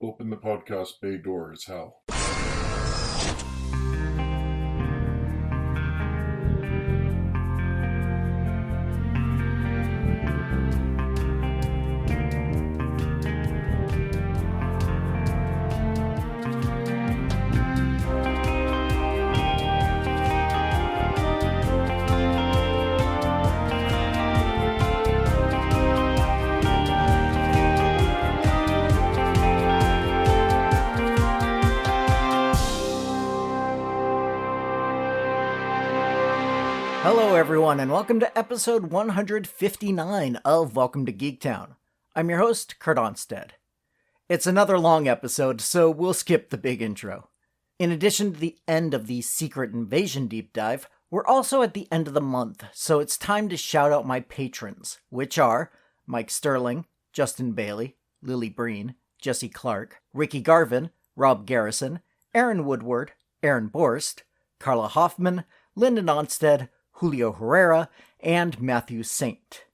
Open the podcast bay doors, Hal. Hello everyone, and welcome to episode 159 of Welcome to Geektown. I'm your host, Kurt Onstead. It's another long episode, so we'll skip the big intro. In addition to the end of the Secret Invasion deep dive, we're also at the end of the month, so it's time to shout out my patrons, which are Mike Sterling, Justin Bailey, Lily Breen, Jesse Clark, Ricky Garvin, Rob Garrison, Aaron Woodward, Aaron Borst, Carla Hoffman, Lyndon Onstead, Julio Herrera, and Matthew Saint.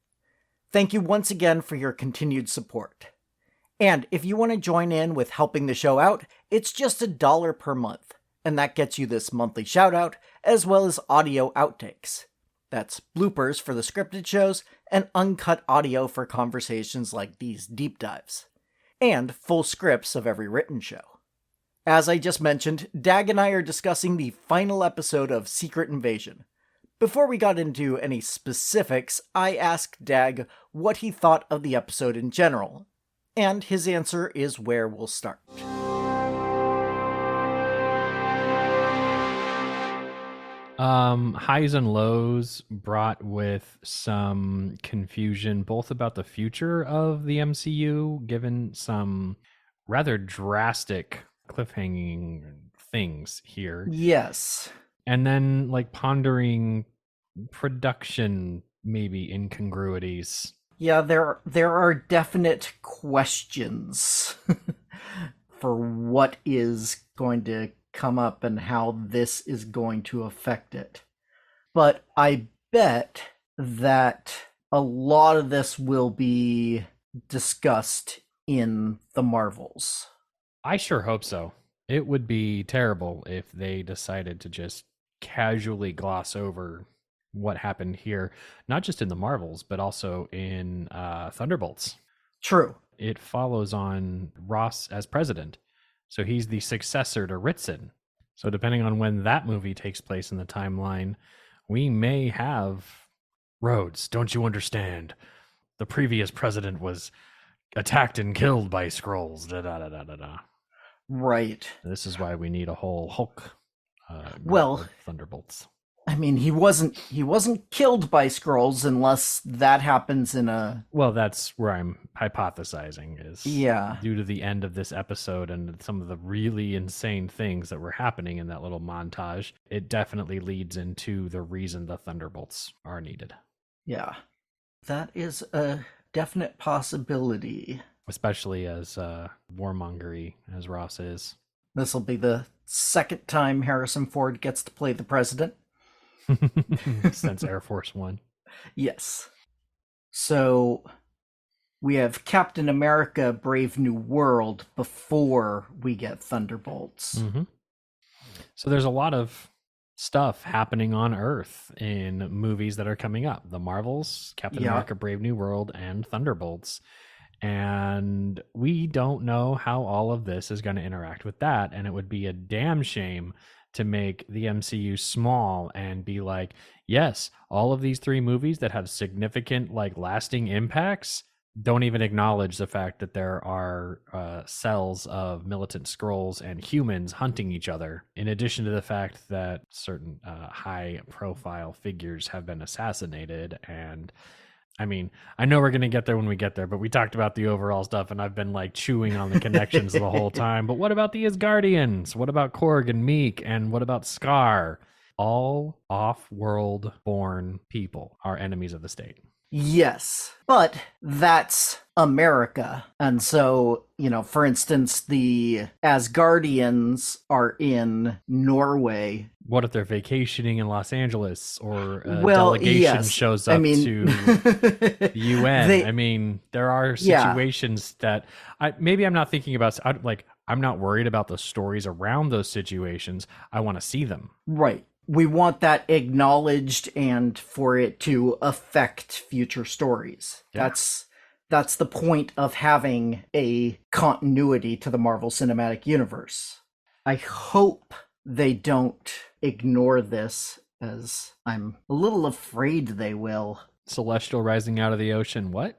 Thank you once again for your continued support. And if you want to join in with helping the show out, it's just $1 per month, and that gets you this monthly shout-out, as well as audio outtakes. That's bloopers for the scripted shows, and uncut audio for conversations like these deep dives, and full scripts of every written show. As I just mentioned, Dag and I are discussing the final episode of Secret Invasion. Before we got into any specifics, I asked Dag what he thought of the episode in general, and his answer is where we'll start. Highs and lows brought with some confusion, both about the future of the MCU, given some rather drastic cliffhanging things here. Yes. And then, pondering production, maybe incongruities. Yeah, there are definite questions for what is going to come up and how this is going to affect it. But I bet that a lot of this will be discussed in the Marvels. I sure hope so. It would be terrible if they decided to just casually gloss over what happened here, not just in the Marvels, but also in Thunderbolts. True. It follows on Ross as president. So he's the successor to Ritson. So depending on when that movie takes place in the timeline, we may have Rhodes. Don't you understand? The previous president was attacked and killed by Skrulls. Da da da da da da. Right. This is why we need a whole Hulk. Thunderbolts. I mean, he wasn't killed by Skrulls unless that happens in a... Well, that's where I'm hypothesizing is due to the end of this episode and some of the really insane things that were happening in that little montage, it definitely leads into the reason the Thunderbolts are needed. Yeah, that is a definite possibility. Especially as warmongery as Ross is. This will be the second time Harrison Ford gets to play the president. Since Air Force One. Yes. So we have Captain America Brave New World before we get Thunderbolts. Mm-hmm. So there's a lot of stuff happening on Earth in movies that are coming up. The Marvels, Captain America Brave New World, and Thunderbolts. And we don't know how all of this is going to interact with that. And it would be a damn shame to make the MCU small and be like, yes, all of these 3 movies that have significant, lasting impacts don't even acknowledge the fact that there are cells of militant Skrulls and humans hunting each other, in addition to the fact that certain high-profile figures have been assassinated. And I mean, I know we're going to get there when we get there, but we talked about the overall stuff, and I've been chewing on the connections the whole time. But what about the Asgardians? What about Korg and Meek? And what about Scar? All off-world born people are enemies of the state. Yes, but that's America. And so, for instance, the Asgardians are in Norway What if they're vacationing in Los Angeles, or a Well, delegation yes. shows I up mean, to the UN? I they, mean, there are yeah, situations that maybe I'm not thinking about. I'm not worried about the stories around those situations. I want to see them. right. We want that acknowledged and for it to affect future stories. Yeah. That's the point of having a continuity to the Marvel Cinematic Universe. I hope they don't ignore this, as I'm a little afraid they will. Celestial rising out of the ocean. What?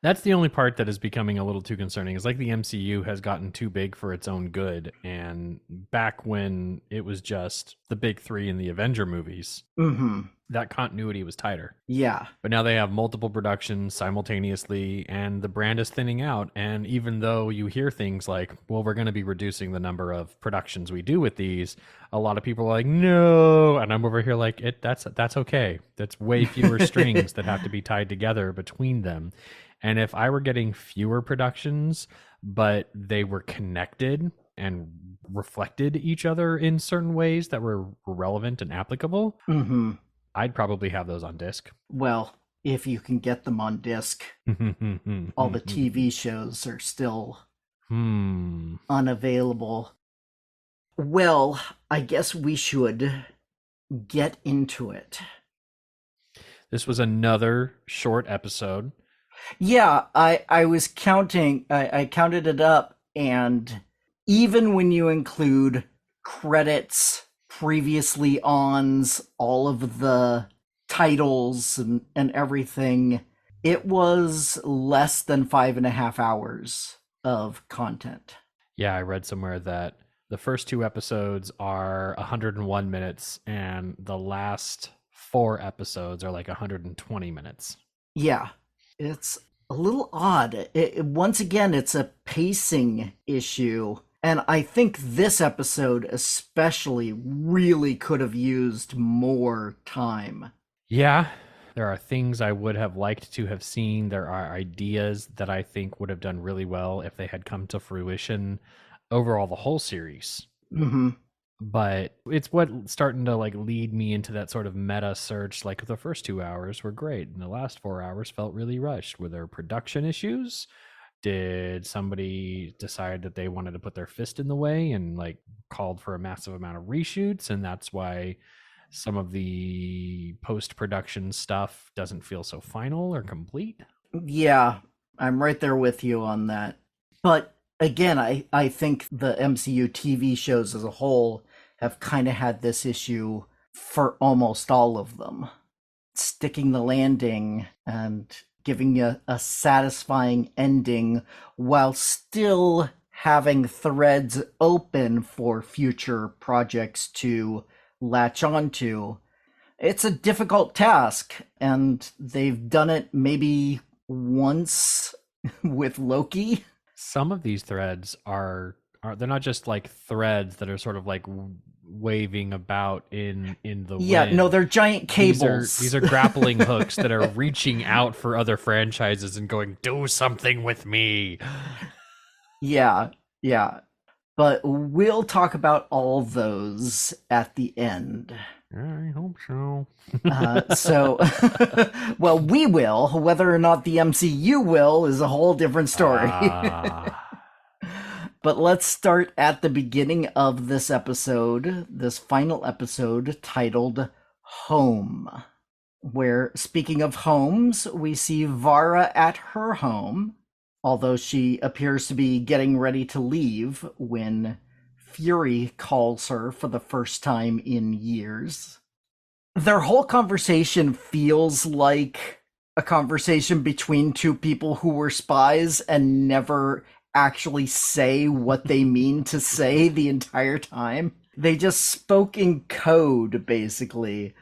That's the only part that is becoming a little too concerning. It's like the MCU has gotten too big for its own good. And back when it was just the big three in the Avenger movies, Mm-hmm. that continuity was tighter. Yeah. But now they have multiple productions simultaneously, and the brand is thinning out. And even though you hear things like, well, we're going to be reducing the number of productions we do with these, a lot of people are like, no. And I'm over here like, that's okay. That's way fewer strings that have to be tied together between them. And if I were getting fewer productions, but they were connected and reflected each other in certain ways that were relevant and applicable, Mm-hmm. I'd probably have those on disc. Well, if you can get them on disc, all the TV shows are still unavailable. Well, I guess we should get into it. This was another short episode. Yeah, I was counting, I counted it up, and even when you include credits, previously ons, all of the titles and everything, it was less than 5.5 hours of content. Yeah, I read somewhere that the first 2 episodes are 101 minutes, and the last 4 episodes are like 120 minutes. Yeah, it's a little odd. Once again, it's a pacing issue. And I think this episode especially really could have used more time. Yeah, there are things I would have liked to have seen. There are ideas that I think would have done really well if they had come to fruition overall the whole series. Mm-hmm. But it's what starting to like lead me into that sort of meta search. Like the first 2 hours were great, and the last 4 hours felt really rushed. Were there production issues? Did somebody decide that they wanted to put their fist in the way and like called for a massive amount of reshoots, and that's why some of the post-production stuff doesn't feel so final or complete? Yeah, I'm right there with you on that. But again, I think the MCU TV shows as a whole have kind of had this issue for almost all of them. Sticking the landing and giving you a satisfying ending while still having threads open for future projects to latch onto. It's a difficult task, and they've done it maybe once with Loki. Some of these threads are they're not just like threads that are sort of like waving about in the wind. No, they're giant cables. These are grappling hooks that are reaching out for other franchises and going, do something with me. Yeah. But we'll talk about all those at the end. I hope so. Well, we will. Whether or not the MCU will is a whole different story. But let's start at the beginning of this episode, this final episode titled Home, where, speaking of homes, we see Vara at her home, although she appears to be getting ready to leave when Fury calls her for the first time in years. Their whole conversation feels like a conversation between two people who were spies and never actually say what they mean to say the entire time. They just spoke in code, basically.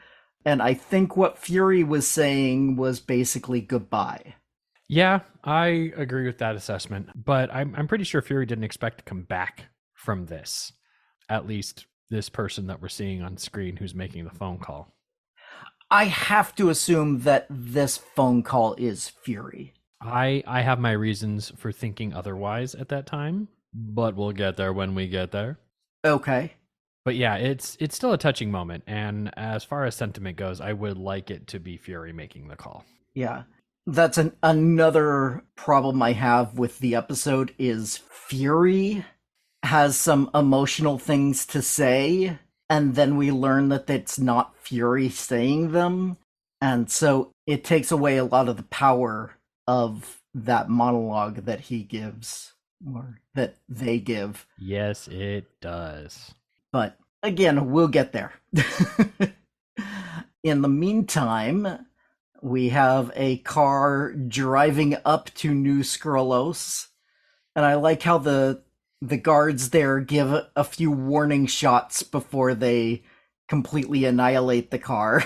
And I think what Fury was saying was basically goodbye. Yeah, I agree with that assessment. But I'm pretty sure Fury didn't expect to come back from this. At least this person that we're seeing on screen who's making the phone call. I have to assume that this phone call is Fury. I have my reasons for thinking otherwise at that time, but we'll get there when we get there. Okay. But yeah, it's still a touching moment, and as far as sentiment goes, I would like it to be Fury making the call. Yeah. That's another problem I have with the episode is Fury has some emotional things to say, and then we learn that it's not Fury saying them. And so it takes away a lot of the power of that monologue that he gives, or that they give. Yes, it does. But again, we'll get there. In the meantime, we have a car driving up to New Skrullos, and I like how the guards there give a few warning shots before they completely annihilate the car.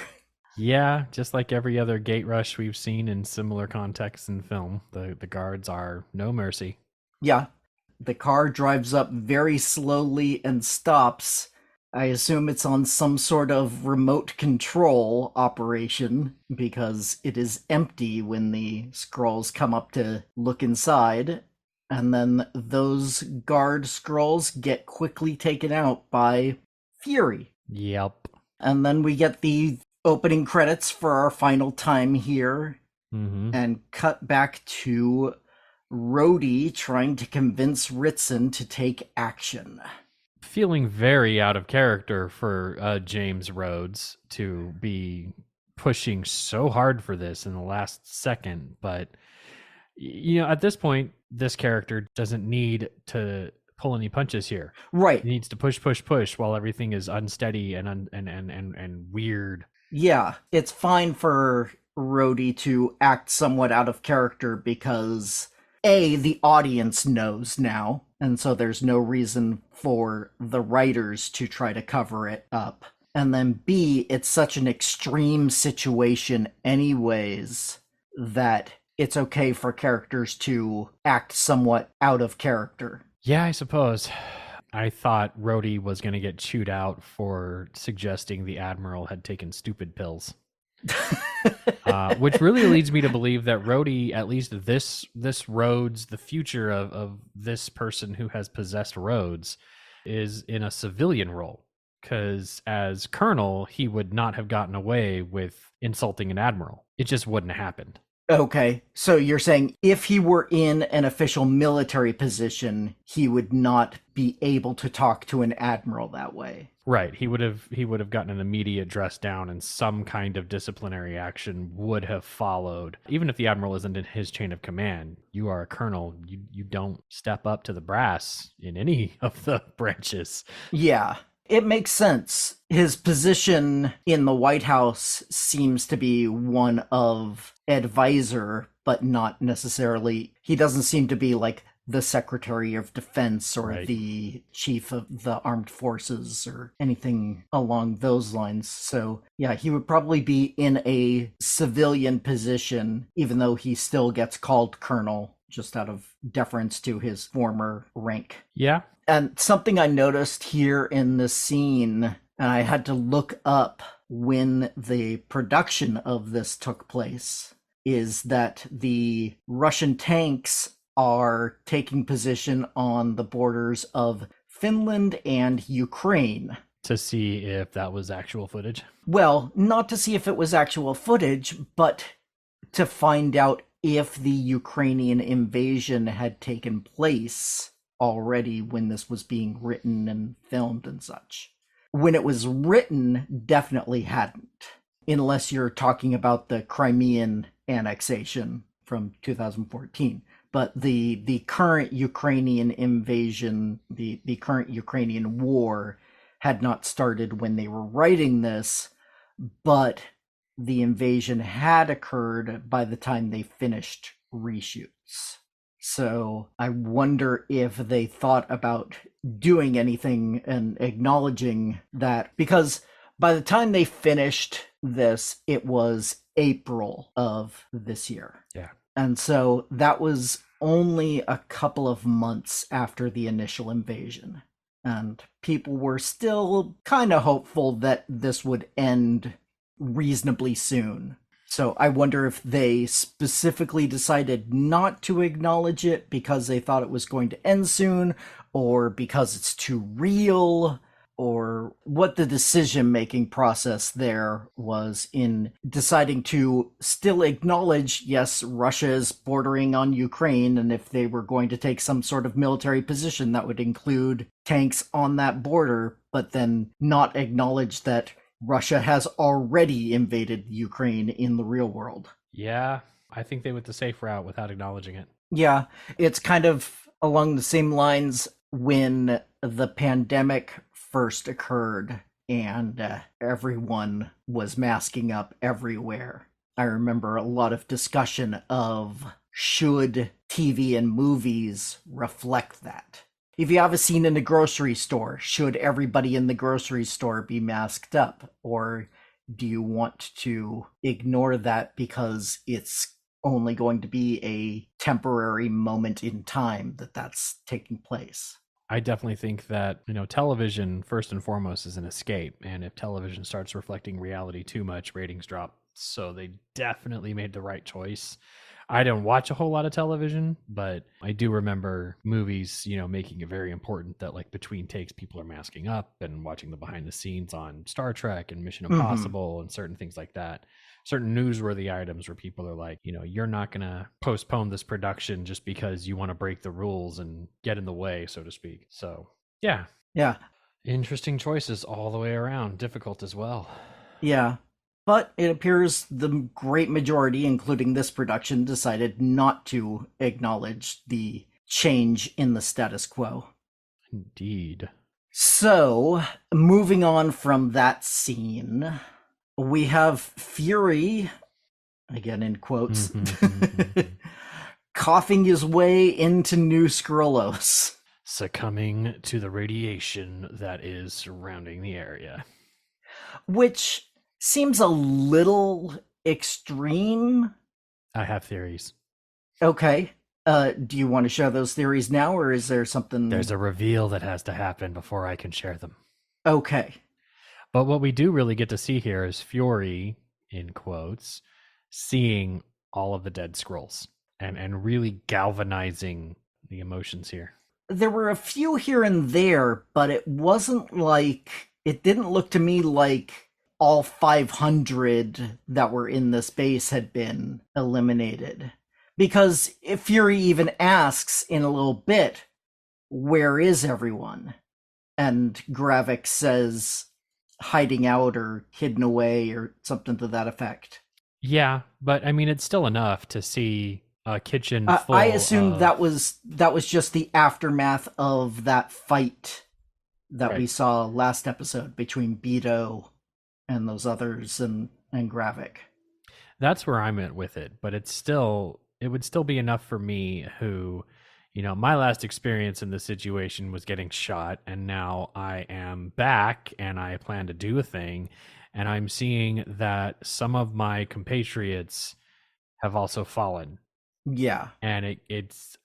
Yeah, just like every other gate rush we've seen in similar contexts in film, the guards are no mercy. Yeah, the car drives up very slowly and stops. I assume it's on some sort of remote control operation because it is empty when the Skrulls come up to look inside. And then those guard Skrulls get quickly taken out by Fury. Yep. And then we get the opening credits for our final time here and cut back to Rhodey trying to convince Ritson to take action. Feeling very out of character for James Rhodes to be pushing so hard for this in the last second, but at this point, this character doesn't need to pull any punches here. Right. He needs to push while everything is unsteady and weird. Yeah, it's fine for Rhodey to act somewhat out of character because the audience knows now, and so there's no reason for the writers to try to cover it up. And then B, it's such an extreme situation anyways that it's okay for characters to act somewhat out of character. Yeah, I suppose. I thought Rhodey was going to get chewed out for suggesting the Admiral had taken stupid pills. Which really leads me to believe that Rhodey, at least this Rhodes, the future of this person who has possessed Rhodes, is in a civilian role. Because as Colonel, he would not have gotten away with insulting an Admiral. It just wouldn't have happened. Okay, so you're saying if he were in an official military position, he would not be able to talk to an admiral that way. Right. He would have gotten an immediate dress down, and some kind of disciplinary action would have followed. Even if the admiral isn't in his chain of command, you are a colonel. You don't step up to the brass in any of the branches. Yeah. It makes sense. His position in the White House seems to be one of advisor, but not necessarily. He doesn't seem to be like the Secretary of Defense or Right. the Chief of the Armed Forces or anything along those lines. So, yeah, he would probably be in a civilian position, even though he still gets called Colonel, just out of deference to his former rank. Yeah. And something I noticed here in this scene, and I had to look up when the production of this took place, is that the Russian tanks are taking position on the borders of Finland and Ukraine. To see if that was actual footage. Well, not to see if it was actual footage, but to find out if the Ukrainian invasion had taken place already when this was being written and filmed and such. When it was written, definitely hadn't, unless you're talking about the Crimean annexation from 2014. But the current Ukrainian invasion, the current Ukrainian war, had not started when they were writing this, but the invasion had occurred by the time they finished reshoots. So I wonder if they thought about doing anything and acknowledging that, because by the time they finished this, it was April of this year. Yeah. And so that was only a couple of months after the initial invasion. And people were still kind of hopeful that this would end reasonably soon. So I wonder if they specifically decided not to acknowledge it because they thought it was going to end soon, or because it's too real, or what the decision-making process there was in deciding to still acknowledge, yes, Russia is bordering on Ukraine, and if they were going to take some sort of military position, that would include tanks on that border, but then not acknowledge that Russia has already invaded Ukraine in the real world. Yeah, I think they went the safe route without acknowledging it. Yeah, it's kind of along the same lines when the pandemic first occurred and everyone was masking up everywhere. I remember a lot of discussion of should TV and movies reflect that. If you have a scene in a grocery store, should everybody in the grocery store be masked up? Or do you want to ignore that because it's only going to be a temporary moment in time that that's taking place? I definitely think that, television, first and foremost, is an escape. And if television starts reflecting reality too much, ratings drop. So they definitely made the right choice. I don't watch a whole lot of television, but I do remember movies, making it very important that like between takes, people are masking up and watching the behind the scenes on Star Trek and Mission Impossible and certain things like that. Certain newsworthy items where people are like, you're not going to postpone this production just because you want to break the rules and get in the way, so to speak. So, yeah. Yeah. Interesting choices all the way around. Difficult as well. Yeah. But it appears the great majority, including this production, decided not to acknowledge the change in the status quo. Indeed. So, moving on from that scene, we have Fury, again in quotes, coughing his way into New Skrullos. Succumbing to the radiation that is surrounding the area. Which seems a little extreme. I have theories. Okay. Do you want to share those theories now, or is there something... There's a reveal that has to happen before I can share them. Okay. But what we do really get to see here is Fury, in quotes, seeing all of the dead Skrulls and really galvanizing the emotions here. There were a few here and there, but it wasn't like... It didn't look to me like all 500 that were in this base had been eliminated. Because if Fury even asks in a little bit, where is everyone? And Gravik says hiding out or hidden away or something to that effect. Yeah, but I mean, it's still enough to see a kitchen full I assumed of... that was just the aftermath of that fight that we saw last episode between Beto and those others and Gravik. That's where I'm at with it, but it would still be enough for me who, my last experience in this situation was getting shot, and now I am back and I plan to do a thing, and I'm seeing that some of my compatriots have also fallen. Yeah. And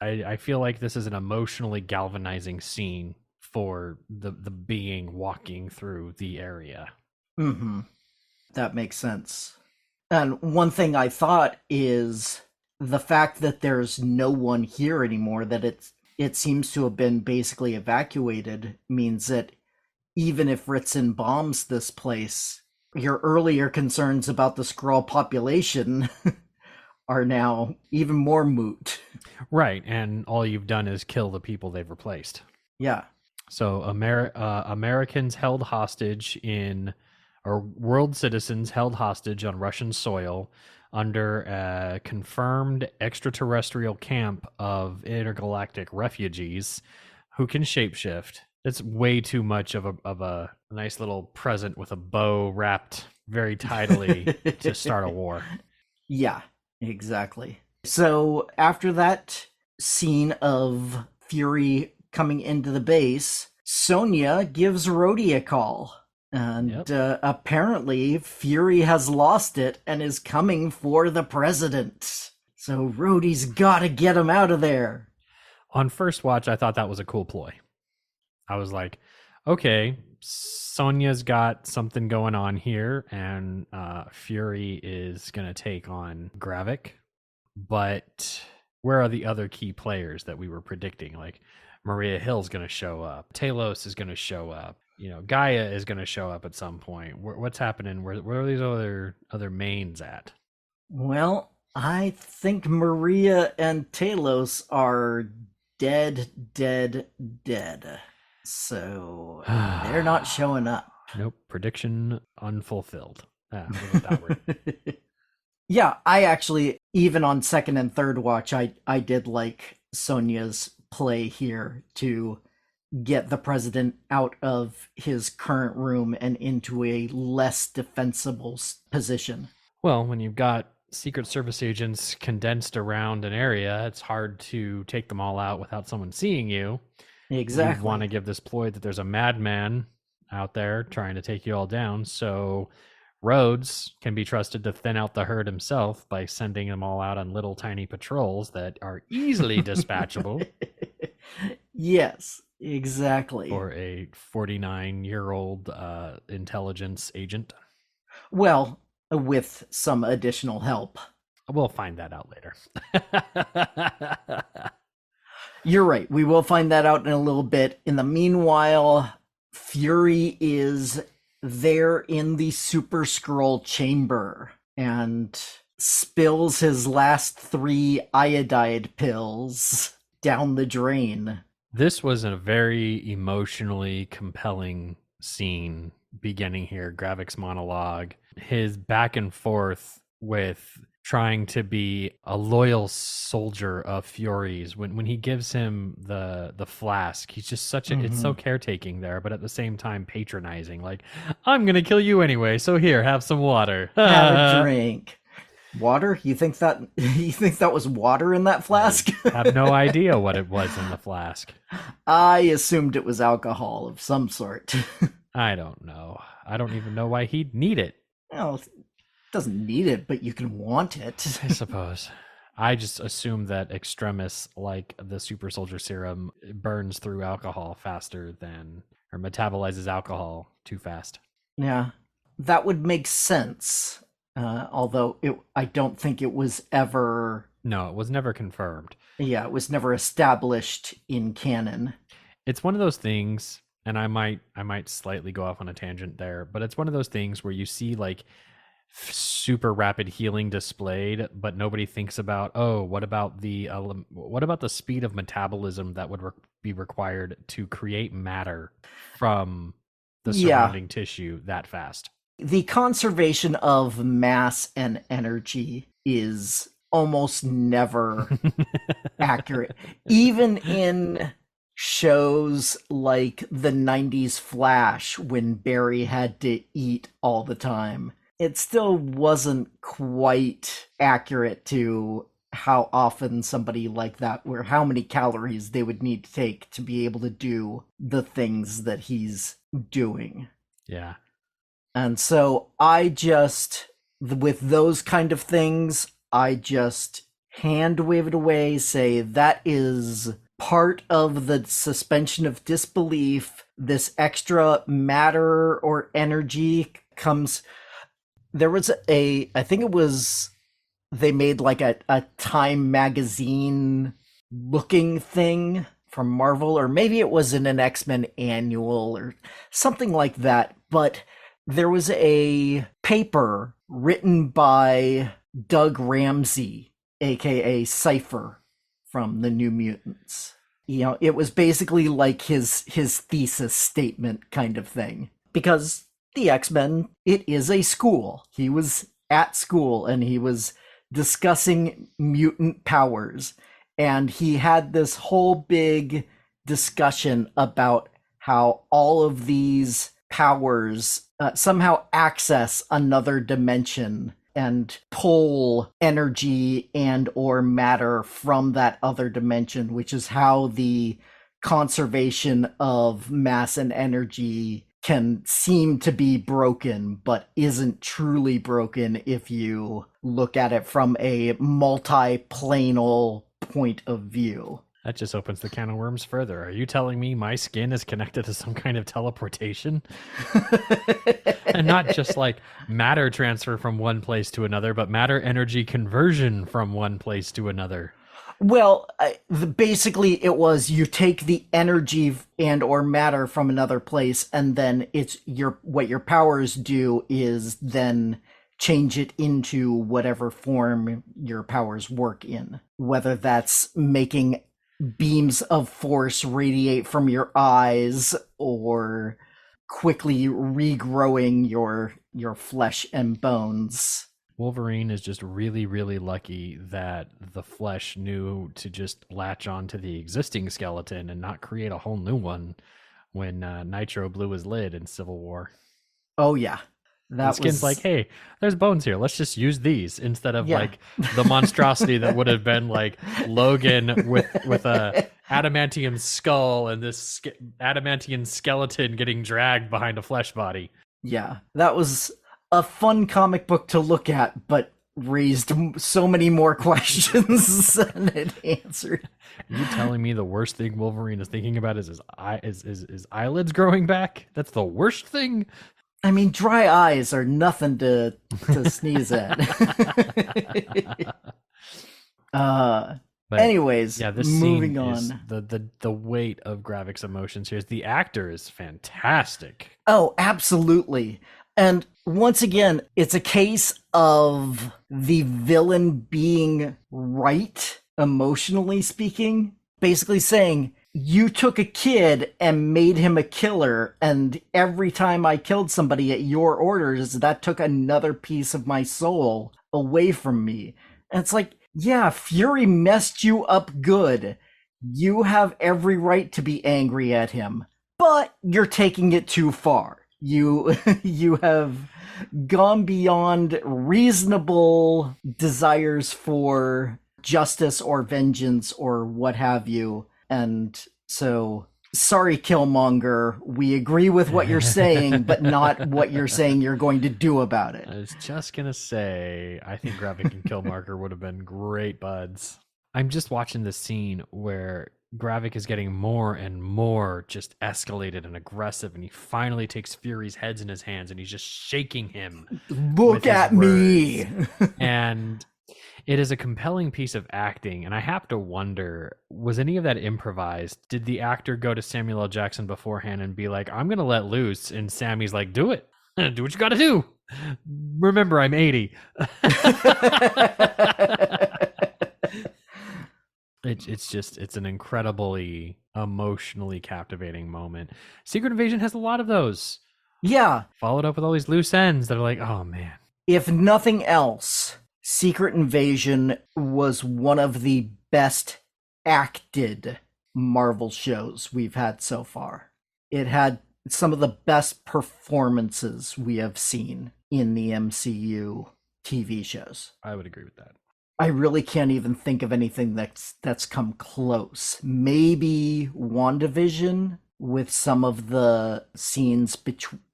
I feel like this is an emotionally galvanizing scene for the being walking through the area. Mm-hmm. That makes sense. And one thing I thought is the fact that there's no one here anymore, that it seems to have been basically evacuated, means that even if Ritson bombs this place, your earlier concerns about the Skrull population are now even more moot. Right, and all you've done is kill the people they've replaced. Yeah. So Americans held hostage or world citizens held hostage on Russian soil under a confirmed extraterrestrial camp of intergalactic refugees who can shapeshift. It's way too much of a nice little present with a bow wrapped very tidily to start a war. Yeah, exactly. So after that scene of Fury coming into the base, Sonya gives Rhodey a call. And apparently Fury has lost it and is coming for the president. So Rhodey's gotta get him out of there. On first watch, I thought that was a cool ploy. I was like, okay, Sonya's got something going on here, and Fury is going to take on Gravik. But where are the other key players that we were predicting? Like Maria Hill's going to show up. Talos is going to show up. Gaia is going to show up at some point. What's happening? Where are these other mains at? Well, I think Maria and Talos are dead. So they're not showing up. Nope. Prediction unfulfilled. That word. Yeah, I actually, even on second and third watch, I did like Sonya's play here to get the president out of his current room and into a less defensible position. Well, when you've got Secret Service agents condensed around an area, it's hard to take them all out without someone seeing you. Exactly. You want to give this ploy that there's a madman out there trying to take you all down, so Rhodes can be trusted to thin out the herd himself by sending them all out on little tiny patrols that are easily dispatchable. Yes, exactly. For a 49-year-old intelligence agent. Well, with some additional help. We'll find that out later. You're right. We will find that out in a little bit. In the meanwhile, Fury is there in the Super Skrull chamber and spills his last 3 iodide pills down the drain. This was a very emotionally compelling scene beginning here. Gravik's monologue, his back and forth with trying to be a loyal soldier of Fury's. When he gives him the flask, he's just such a it's so caretaking there, but at the same time patronizing, like, I'm gonna kill you anyway, so here, have some water. Have a drink. Water? You think that was water in that flask? I have no idea what it was in the flask. I assumed it was alcohol of some sort. I don't know. I don't even know why he'd need it. Well, doesn't need it, but you can want it. I suppose. I just assume that Extremis, like the super soldier serum, burns through alcohol faster than, or metabolizes alcohol too fast. Yeah, that would make sense. Although I don't think it was ever... No, it was never confirmed. Yeah, it was never established in canon. It's one of those things, and I might slightly go off on a tangent there, but it's one of those things where you see like super rapid healing displayed, but nobody thinks about, what about the speed of metabolism that would be required to create matter from the surrounding tissue that fast. The conservation of mass and energy is almost never accurate. Even in shows like the 90s Flash, when Barry had to eat all the time, it still wasn't quite accurate to how often somebody like that, or how many calories they would need to take to be able to do the things that he's doing. Yeah. And so with those kind of things, I just hand wave it away, say that is part of the suspension of disbelief. This extra matter or energy comes... There was I think it was, they made like a Time magazine looking thing from Marvel, or maybe it was in an X-Men annual or something like that, but there was a paper written by Doug Ramsey, aka Cypher from the New Mutants. It was basically like his thesis statement kind of thing, because the X-Men, it is a school. He was at school and he was discussing mutant powers, and he had this whole big discussion about how all of these powers somehow access another dimension and pull energy and or matter from that other dimension, which is how the conservation of mass and energy can seem to be broken, but isn't truly broken if you look at it from a multi-planal point of view. That just opens the can of worms further. Are you telling me my skin is connected to some kind of teleportation? And not just like matter transfer from one place to another, but matter energy conversion from one place to another. Well, basically it was you take the energy and or matter from another place, and then what your powers do is then change it into whatever form your powers work in. Whether that's making beams of force radiate from your eyes or quickly regrowing your flesh and bones. Wolverine is just really, really lucky that the flesh knew to just latch on to the existing skeleton and not create a whole new one when Nitro blew his lid in Civil War. Oh, yeah. The skin's like, hey, there's bones here. Let's just use these instead of like the monstrosity that would have been like Logan with a adamantium skull and this adamantium skeleton getting dragged behind a flesh body. Yeah, that was a fun comic book to look at, but raised so many more questions than it answered. Are you telling me the worst thing Wolverine is thinking about is his eyelids growing back? That's the worst thing? I mean, dry eyes are nothing to sneeze at. Anyways, yeah, this moving scene on. Is the weight of Gravik's emotions here is the actor is fantastic. Oh, absolutely. And once again, it's a case of the villain being right, emotionally speaking, basically saying, you took a kid and made him a killer, and every time I killed somebody at your orders, that took another piece of my soul away from me. And it's like, yeah, Fury messed you up good. You have every right to be angry at him, but you're taking it too far. You have gone beyond reasonable desires for justice or vengeance or what have you. And so, sorry, Killmonger, we agree with what you're saying, but not what you're saying you're going to do about it. I was just going to say, I think Gravik and Killmonger would have been great buds. I'm just watching this scene where Gravik is getting more and more just escalated and aggressive, and he finally takes Fury's heads in his hands, and he's just shaking him. Look at me! And it is a compelling piece of acting, and I have to wonder, was any of that improvised? Did the actor go to Samuel L. Jackson beforehand and be like, I'm going to let loose? And Sammy's like, do it. Do what you got to do. Remember, I'm 80. It's an incredibly emotionally captivating moment. Secret Invasion has a lot of those. Yeah. Followed up with all these loose ends that are like, oh man. If nothing else, Secret Invasion was one of the best acted Marvel shows we've had so far. It had some of the best performances we have seen in the MCU TV shows. I would agree with that. I really can't even think of anything that's come close. Maybe WandaVision with some of the scenes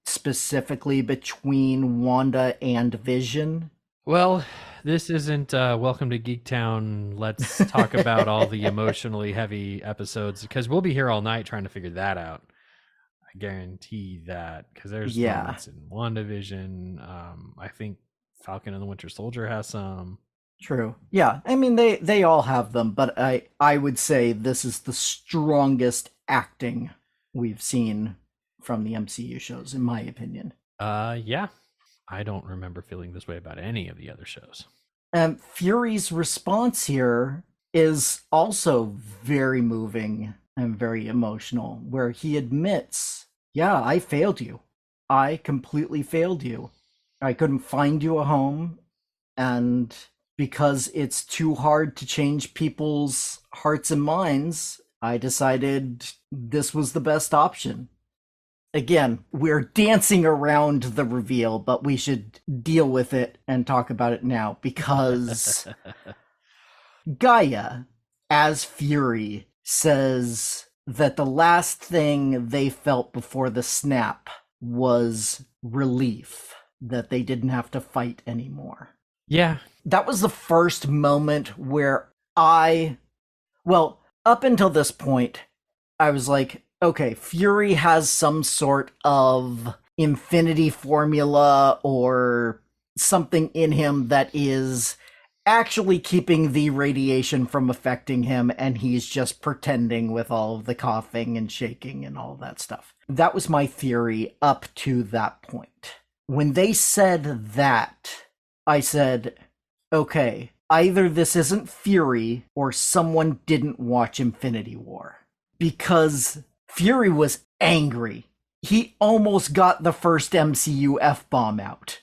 specifically between Wanda and Vision. Well, this isn't Welcome to Geektown. Let's talk about all the emotionally heavy episodes, because we'll be here all night trying to figure that out. I guarantee that, because there's moments in WandaVision. I think Falcon and the Winter Soldier has some. True. Yeah, I mean, they all have them, but I would say this is the strongest acting we've seen from the MCU shows, in my opinion. Yeah. I don't remember feeling this way about any of the other shows. Fury's response here is also very moving and very emotional, where he admits, yeah, I failed you. I completely failed you. I couldn't find you a home, and because it's too hard to change people's hearts and minds, I decided this was the best option. Again, we're dancing around the reveal, but we should deal with it and talk about it now, because Gaia, as Fury, says that the last thing they felt before the snap was relief, that they didn't have to fight anymore. Yeah. That was the first moment where up until this point, I was like, okay, Fury has some sort of infinity formula or something in him that is actually keeping the radiation from affecting him, and he's just pretending with all of the coughing and shaking and all that stuff. That was my theory up to that point. When they said that, I said, okay, either this isn't Fury or someone didn't watch Infinity War. Because Fury was angry. He almost got the first MCU F-bomb out.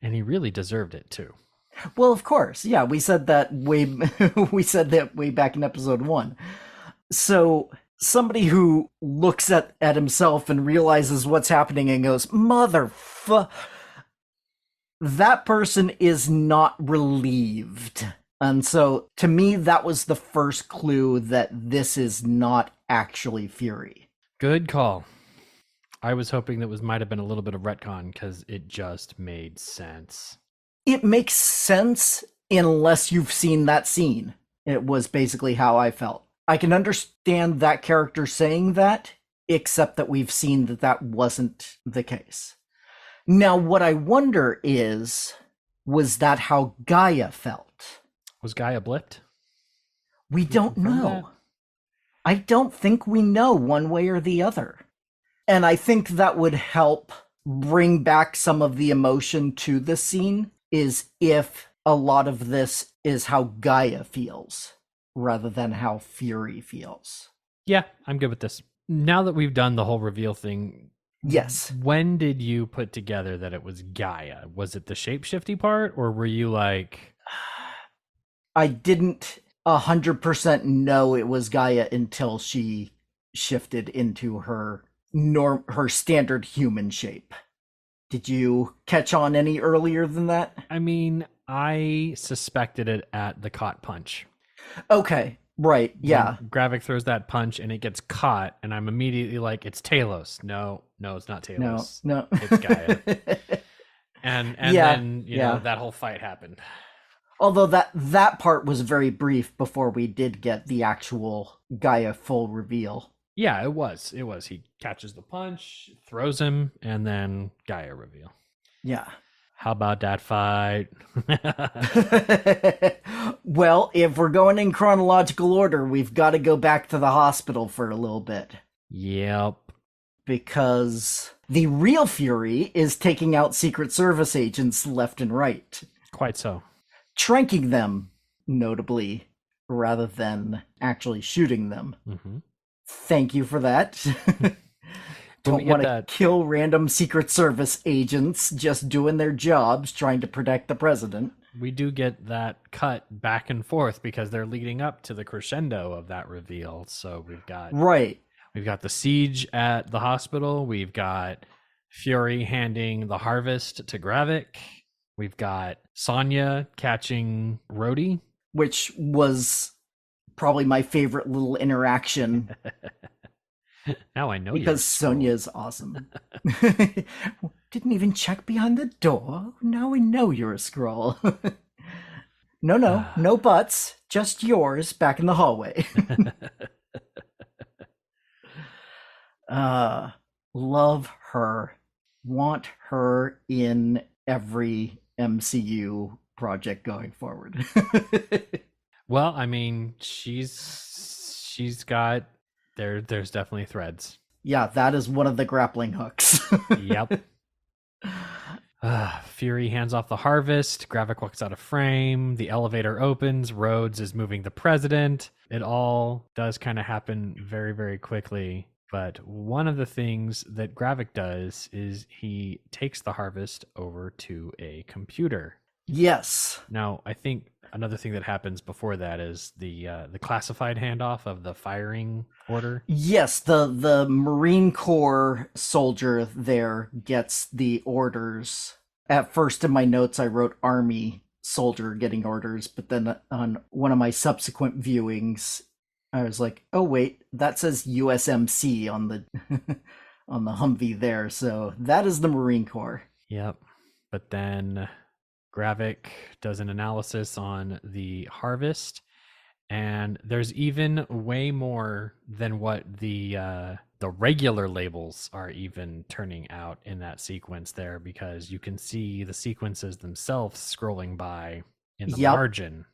And he really deserved it too. Well, of course. Yeah, we said that way back in episode 1. So somebody who looks at himself and realizes what's happening and goes, that person is not relieved. And so to me, that was the first clue that this is not actually Fury. Good call. I was hoping that might have been a little bit of retcon because it just made sense. It makes sense unless you've seen that scene. It was basically how I felt. I can understand that character saying that, except that we've seen that that wasn't the case. Now, what I wonder is, was that how Gaia felt? Was Gaia blipped? We don't know. That? I don't think we know one way or the other. And I think that would help bring back some of the emotion to the scene, is if a lot of this is how Gaia feels, rather than how Fury feels. Yeah, I'm good with this. Now that we've done the whole reveal thing, yes. When did you put together that it was Gaia? Was it the shapeshifty part, or were you like... I didn't 100% know it was Gaia until she shifted into her standard human shape. Did you catch on any earlier than that? I mean, I suspected it at the caught punch. Okay, right, yeah. When Gravik throws that punch and it gets caught, and I'm immediately like, it's Talos. No, it's not Talos. No. It's Gaia. and yeah, then, you know, that whole fight happened. Although that part was very brief before we did get the actual Gaia full reveal. Yeah, it was. He catches the punch, throws him, and then Gaia reveal. Yeah. How about that fight? Well, if we're going in chronological order, we've got to go back to the hospital for a little bit. Yep. Because the real Fury is taking out Secret Service agents left and right. Quite so. Tranking them, notably, rather than actually shooting them. Mm-hmm. Thank you for that. Don't want to kill random Secret Service agents just doing their jobs, trying to protect the president. We do get that cut back and forth because they're leading up to the crescendo of that reveal. So we've got the siege at the hospital. We've got Fury handing the harvest to Gravik. We've got Sonya catching Rhodey, which was probably my favorite little interaction. Now I know, because Sonya is awesome. Didn't even check behind the door. Now we know you're a Skrull. No buts, just yours back in the hallway. Love her. Want her in every MCU project going forward. Well, I mean, she's got there's definitely threads. Yeah, that is one of the grappling hooks. Yep. Fury hands off the harvest. Gravik walks out of frame. The elevator opens. Rhodes is moving the president. It all does kind of happen very, very quickly. But one of the things that Gravik does is he takes the harvest over to a computer. Yes. Now, I think another thing that happens before that is the classified handoff of the firing order. Yes, the Marine Corps soldier there gets the orders. At first in my notes I wrote Army soldier getting orders, but then on one of my subsequent viewings I was like, oh wait, that says USMC on the on the Humvee there, so that is the Marine Corps. Yep. But then Gravik does an analysis on the harvest, And there's even way more than what the regular labels are even turning out in that sequence there, because you can see the sequences themselves scrolling by in the Yep. margin.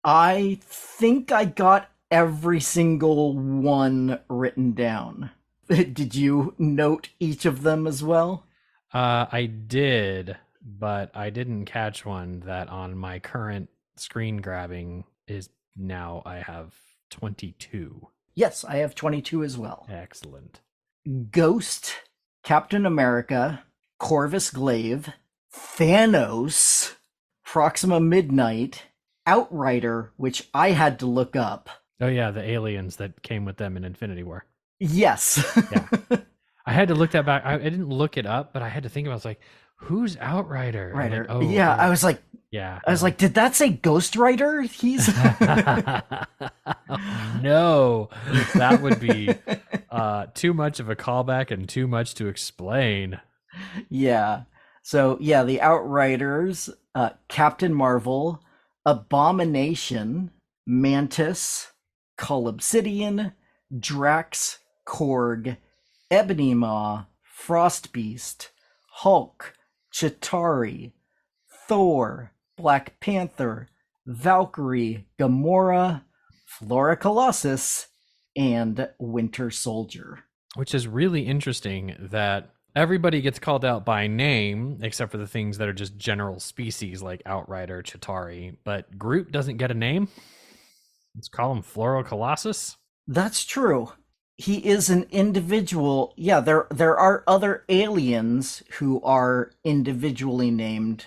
I think I got every single one written down. Did you note each of them as well? I did, but I didn't catch one that on my current screen grabbing is now I have 22. Yes, I have 22 as well. Excellent. Ghost, Captain America, Corvus Glaive, Thanos, Proxima Midnight, Outrider, which I had to look up. Oh yeah, the aliens that came with them in Infinity War. Yes. Yeah. I had to look that back. I didn't look it up, but I had to think about it. I was like, who's Outrider? And Rider. then, Yeah, I was like, yeah. did that say Ghost Rider? He's no, that would be too much of a callback and too much to explain. Yeah. So yeah, the Outriders, Captain Marvel, Abomination, Mantis, Cull Obsidian, Drax, Korg, Ebony Maw, Frostbeast, Hulk, Chitauri, Thor, Black Panther, Valkyrie, Gamora, Flora Colossus, and Winter Soldier. Which is really interesting that everybody gets called out by name, except for the things that are just general species like Outrider, Chitauri, but Groot doesn't get a name. Let's call him Flora Colossus. That's true. He is an individual. Yeah, there are other aliens who are individually named.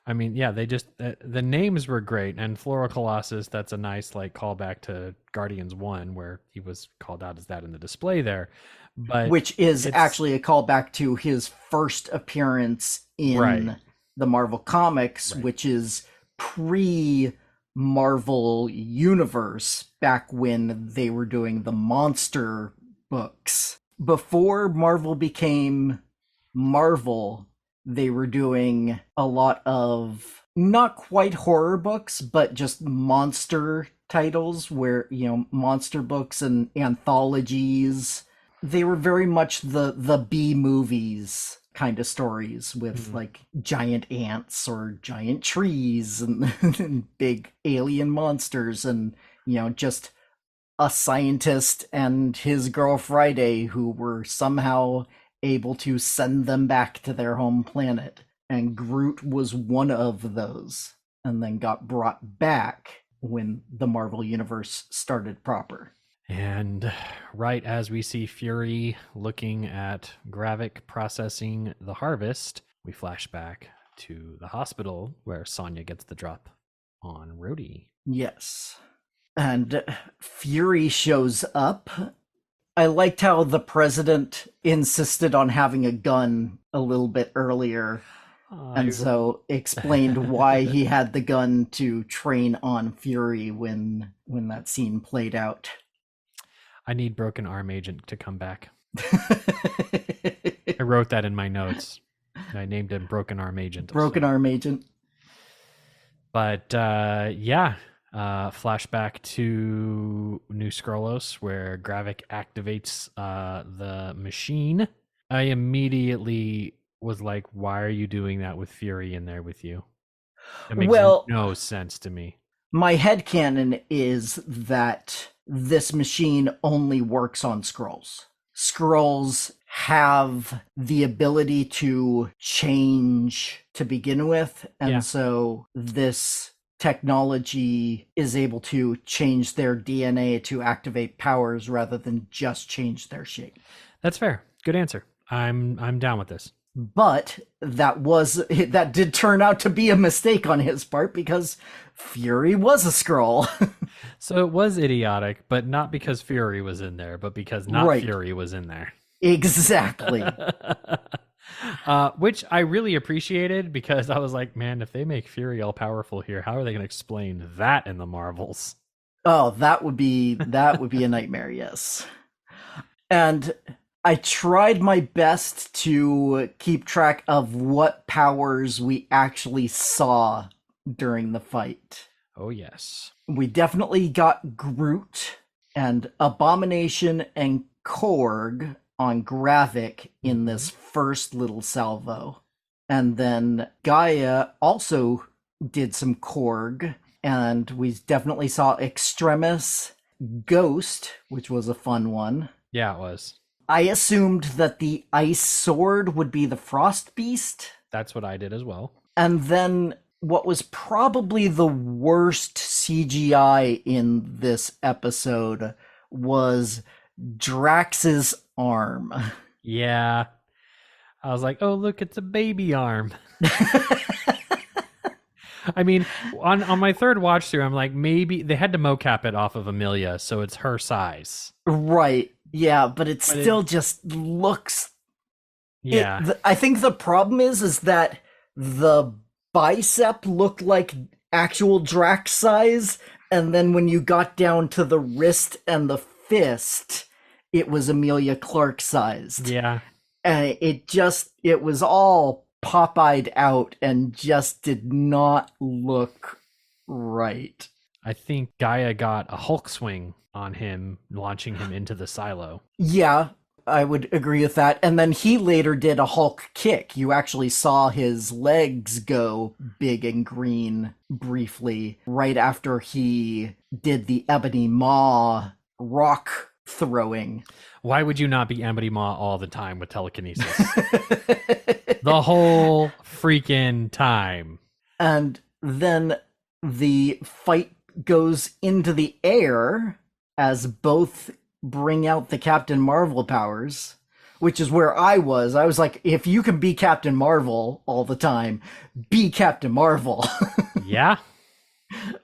I mean, yeah, they just the names were great, and Flora Colossus. That's a nice like callback to Guardians 1, where he was called out as that in the display there. But which is actually a callback to his first appearance in the Marvel Comics, which is pre Marvel Universe, back when they were doing the monster books. Before Marvel became Marvel, they were doing a lot of not quite horror books, but just monster titles, where, monster books and anthologies. They were very much the B movies kind of stories with like giant ants or giant trees and, and big alien monsters, and just a scientist and his girl Friday who were somehow able to send them back to their home planet. And Groot was one of those, and then got brought back when the Marvel Universe started proper. And right as we see Fury looking at Gravik processing the harvest, we flash back to the hospital where Sonya gets the drop on Rhodey. Yes. And Fury shows up. I liked how the president insisted on having a gun a little bit earlier. And so explained why he had the gun to train on Fury when that scene played out. I need Broken Arm Agent to come back. I wrote that in my notes. I named him Broken Arm Agent. Broken Arm Agent. But flashback to New Skrullos, where Gravik activates the machine. I immediately was like, why are you doing that with Fury in there with you? It makes no sense to me. My headcanon is that this machine only works on Skrulls. Skrulls have the ability to change to begin with, and so this technology is able to change their DNA to activate powers rather than just change their shape. That's fair. Good answer. I'm down with this. But that did turn out to be a mistake on his part, because Fury was a Skrull. So it was idiotic, but not because Fury was in there, but because Fury was in there. Exactly. Which I really appreciated, because I was like, man, if they make Fury all powerful here, how are they going to explain that in the Marvels? Oh, that would be a nightmare, yes. And I tried my best to keep track of what powers we actually saw during the fight. Oh, yes. We definitely got Groot and Abomination and Korg on Gravik in this first little salvo. And then Gaia also did some Korg, and we definitely saw Extremis, Ghost, which was a fun one. Yeah, it was. I assumed that the ice sword would be the Frost Beast. That's what I did as well. And then what was probably the worst CGI in this episode was Drax's arm. Yeah. I was like, oh, look, it's a baby arm. I mean, on my third watch through, I'm like, maybe they had to mocap it off of Amelia, so it's her size. Right. Yeah, but it still just looks... Yeah. I think the problem is that the bicep looked like actual Drax size, and then when you got down to the wrist and the fist, it was Amelia Clark sized. Yeah. And it was all pop-eyed out and just did not look right. I think Gaia got a Hulk swing on him, launching him into the silo. Yeah, I would agree with that. And then he later did a Hulk kick. You actually saw his legs go big and green briefly right after he did the Ebony Maw rock throwing. Why would you not be Ebony Maw all the time with telekinesis? The whole freaking time. And then the fight goes into the air as both bring out the Captain Marvel powers, which is where I was. I was like, if you can be Captain Marvel all the time, be Captain Marvel. Yeah.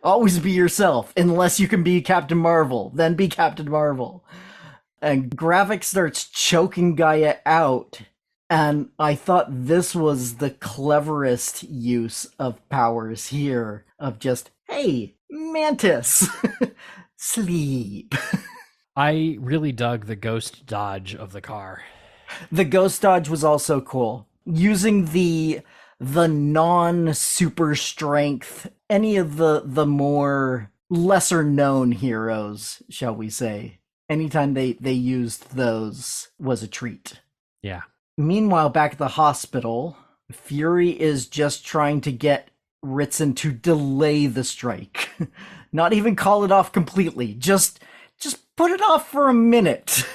Always be yourself, unless you can be Captain Marvel. Then be Captain Marvel. And Gravik starts choking Gaia out, and I thought this was the cleverest use of powers here, of just, hey, Mantis, sleep. I really dug the ghost dodge of the car. The ghost dodge was also cool. Using the non-super strength, any of the more lesser known heroes, shall we say. Anytime they used those was a treat. Yeah. Meanwhile, back at the hospital, Fury is just trying to get Ritson to delay the strike. Not even call it off completely. Just put it off for a minute.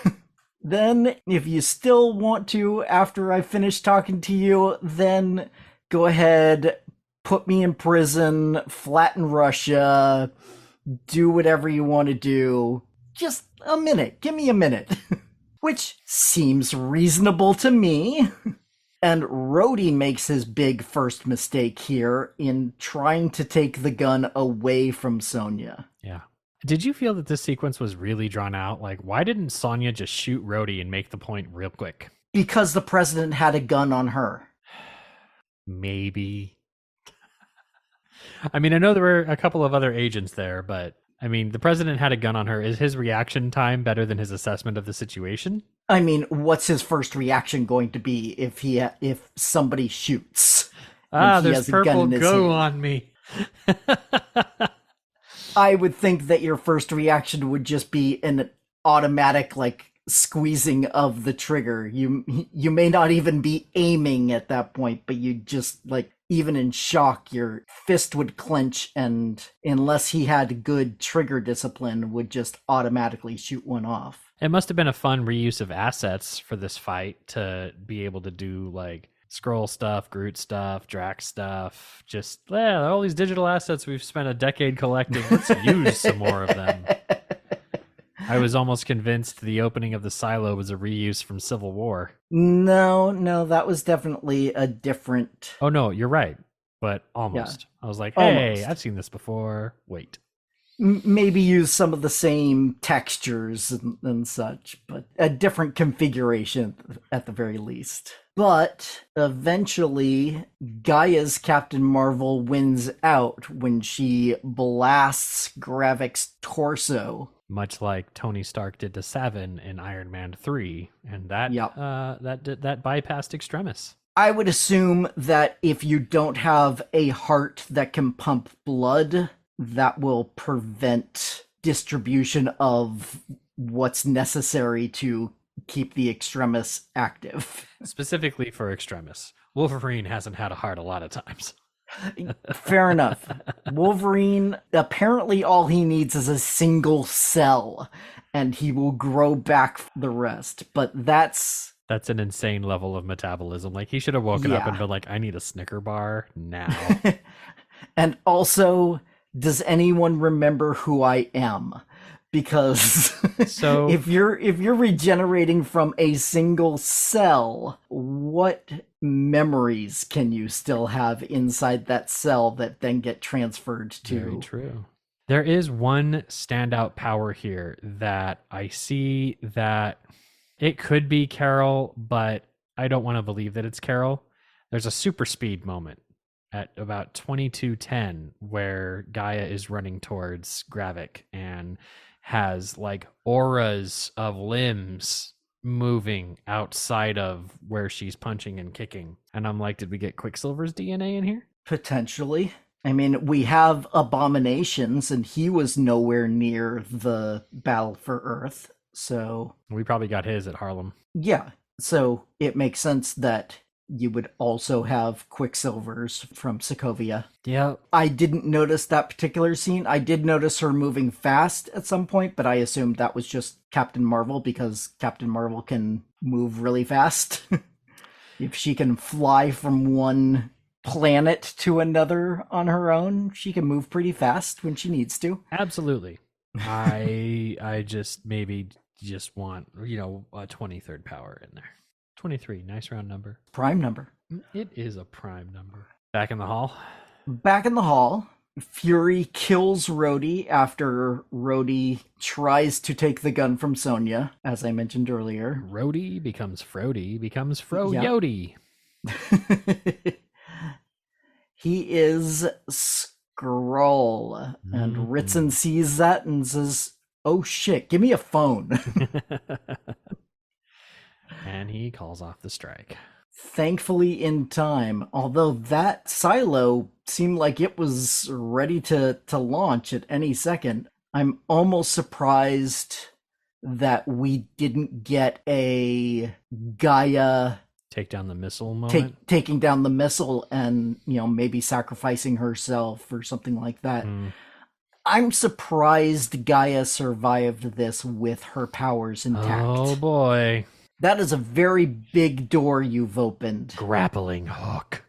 Then, if you still want to, after I finish talking to you, then go ahead, put me in prison, flatten Russia, do whatever you want to do. Just a minute. Give me a minute. Which seems reasonable to me. And Rhodey makes his big first mistake here in trying to take the gun away from Sonya. Yeah. Did you feel that this sequence was really drawn out? Like, why didn't Sonya just shoot Rhodey and make the point real quick? Because the president had a gun on her. Maybe. I mean, I know there were a couple of other agents there, but I mean, the president had a gun on her. Is his reaction time better than his assessment of the situation? I mean, what's his first reaction going to be if somebody shoots? There's purple go on me. I would think that your first reaction would just be an automatic, like, squeezing of the trigger. You may not even be aiming at that point, but you just, like, even in shock, your fist would clench, and unless he had good trigger discipline, would just automatically shoot one off. It must have been a fun reuse of assets for this fight to be able to do, like, Skrull stuff, Groot stuff, Drax stuff. Just, all these digital assets we've spent a decade collecting. Let's use some more of them. I was almost convinced the opening of the silo was a reuse from Civil War. No, that was definitely a different... Oh, no, you're right. But almost. Yeah. I was like, hey, almost. I've seen this before. Wait. Maybe use some of the same textures and such, but a different configuration at the very least. But eventually, Gaia's Captain Marvel wins out when she blasts Gravik's torso. Much like Tony Stark did to Savin in Iron Man 3, and that that bypassed Extremis. I would assume that if you don't have a heart that can pump blood, that will prevent distribution of what's necessary to keep the Extremis active. Specifically for Extremis. Wolverine hasn't had a heart a lot of times. Fair enough. Wolverine, apparently all he needs is a single cell, and he will grow back the rest. But that's an insane level of metabolism. Like, he should have woken up and been like, I need a Snicker bar now. And also, does anyone remember who I am? Because So if you're regenerating from a single cell, what memories can you still have inside that cell that then get transferred to? Very true. There is one standout power here that I see that it could be Carol, but I don't want to believe that it's Carol. There's a super speed moment at about 22:10 where Gaia is running towards Gravik and has like auras of limbs moving outside of where she's punching and kicking. And I'm like, did we get Quicksilver's DNA in here? Potentially. I mean, we have Abominations, and he was nowhere near the Battle for Earth, so... We probably got his at Harlem. Yeah, so it makes sense that you would also have Quicksilver's from Sokovia. Yeah. I didn't notice that particular scene. I did notice her moving fast at some point, but I assumed that was just Captain Marvel, because Captain Marvel can move really fast. If she can fly from one planet to another on her own, she can move pretty fast when she needs to. Absolutely. I just want, a 23rd power in there. 23, nice round number. Prime number. It is a prime number. Back in the hall. Back in the hall, Fury kills Rhodey after Rhodey tries to take the gun from Sonya, as I mentioned earlier. Rhodey becomes Frody, becomes Fro-Yodi. He is Skrull, and Ritson sees that and says, "Oh shit, give me a phone." And he calls off the strike. Thankfully in time, although that silo seemed like it was ready to launch at any second. I'm almost surprised that we didn't get a Gaia take down the missile moment. Taking down the missile and, maybe sacrificing herself or something like that. I'm surprised Gaia survived this with her powers intact. Oh boy. That is a very big door you've opened. Grappling hook.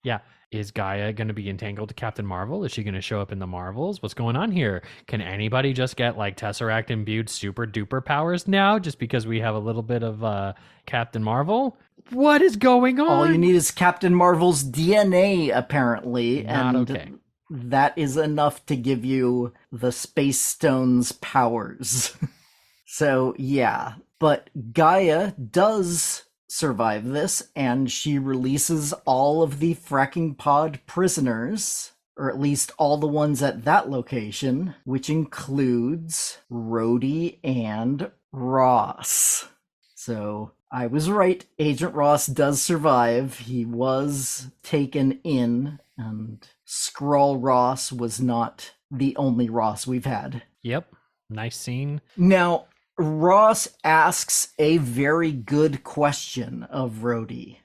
Yeah. Is Gaia going to be entangled to Captain Marvel? Is she going to show up in the Marvels? What's going on here? Can anybody just get like Tesseract imbued super duper powers now just because we have a little bit of Captain Marvel? What is going on? All you need is Captain Marvel's DNA, apparently. Not and okay. That is enough to give you the Space Stone's powers. So, yeah. But Gaia does survive this, and she releases all of the fracking pod prisoners, or at least all the ones at that location, which includes Rhodey and Ross. So I was right. Agent Ross does survive. He was taken in, and Skrull Ross was not the only Ross we've had. Yep. Nice scene. Now, Ross asks a very good question of Rhodey.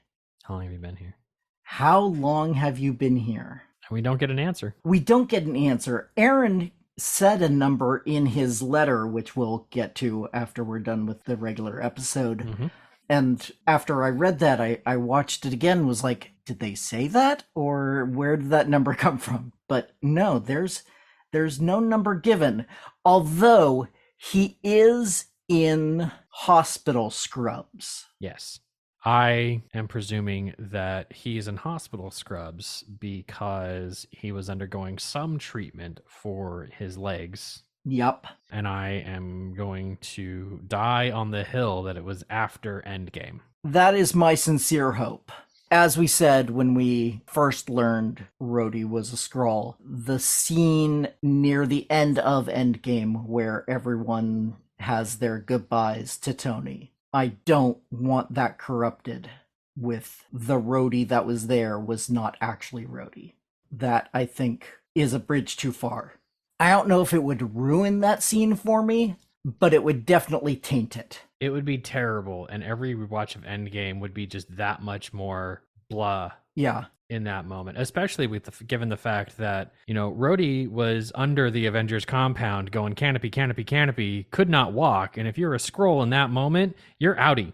How long have you been here? How long have you been here? And we don't get an answer. We don't get an answer. Aaron said a number in his letter, which we'll get to after we're done with the regular episode. Mm-hmm. And after I read that, I watched it again and was like, did they say that? Or where did that number come from? But no, there's no number given. Although he is in hospital scrubs. Yes. I am presuming that he's in hospital scrubs because he was undergoing some treatment for his legs. Yep. And I am going to die on the hill that it was after Endgame. That is my sincere hope. As we said when we first learned Rhodey was a Skrull, the scene near the end of Endgame where everyone has their goodbyes to Tony, I don't want that corrupted with the Rhodey that was there was not actually Rhodey. that I think is a bridge too far. I don't know if it would ruin that scene for me, but it would definitely taint it. It would be terrible, and every rewatch of Endgame would be just that much more blah. Yeah. In that moment, especially given the fact that, Rhodey was under the Avengers compound going canopy, canopy, canopy, could not walk. And if you're a Skrull in that moment, you're outie.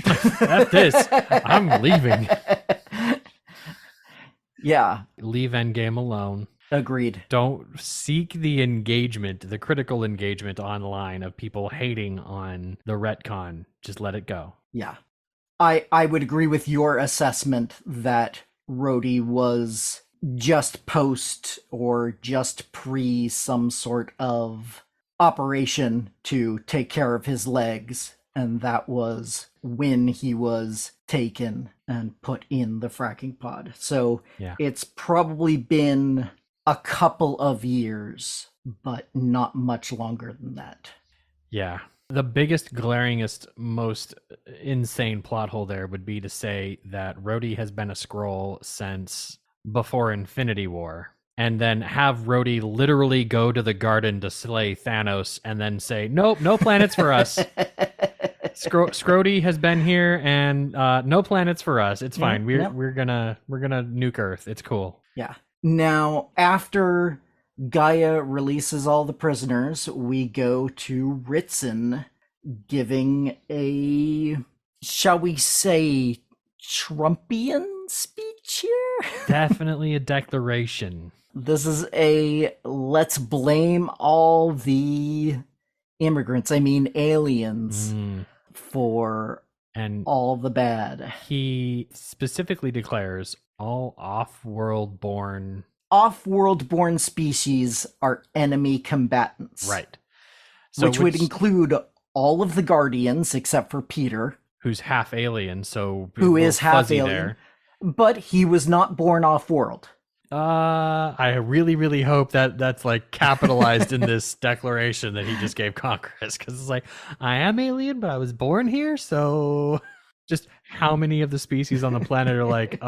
That's this. I'm leaving. Yeah. Leave Endgame alone. Agreed. Don't seek the engagement, the critical engagement online of people hating on the retcon. Just let it go. Yeah. I would agree with your assessment that Rhodey was just post or just pre some sort of operation to take care of his legs, and that was when he was taken and put in the fracking pod. So It's probably been a couple of years, but not much longer than that. Yeah. The biggest, glaringest, most insane plot hole there would be to say that Rhodey has been a Skrull since before Infinity War, and then have Rhodey literally go to the garden to slay Thanos and then say, nope, no planets for us. Scrody has been here and no planets for us. It's fine. We're gonna nuke Earth. It's cool. Yeah. Now, after Gaia releases all the prisoners, we go to Ritson giving a, shall we say, Trumpian speech here? Definitely a declaration. This is a let's blame all the immigrants, aliens, for all the bad. He specifically declares all off-world born species are enemy combatants. Right. So which would include all of the Guardians except for Peter. Who's half alien, so... Who is half alien. There. But he was not born off-world. I really, really hope that's like capitalized in this declaration that he just gave Congress. Because it's like, I am alien, but I was born here, so... Just how many of the species on the planet are like,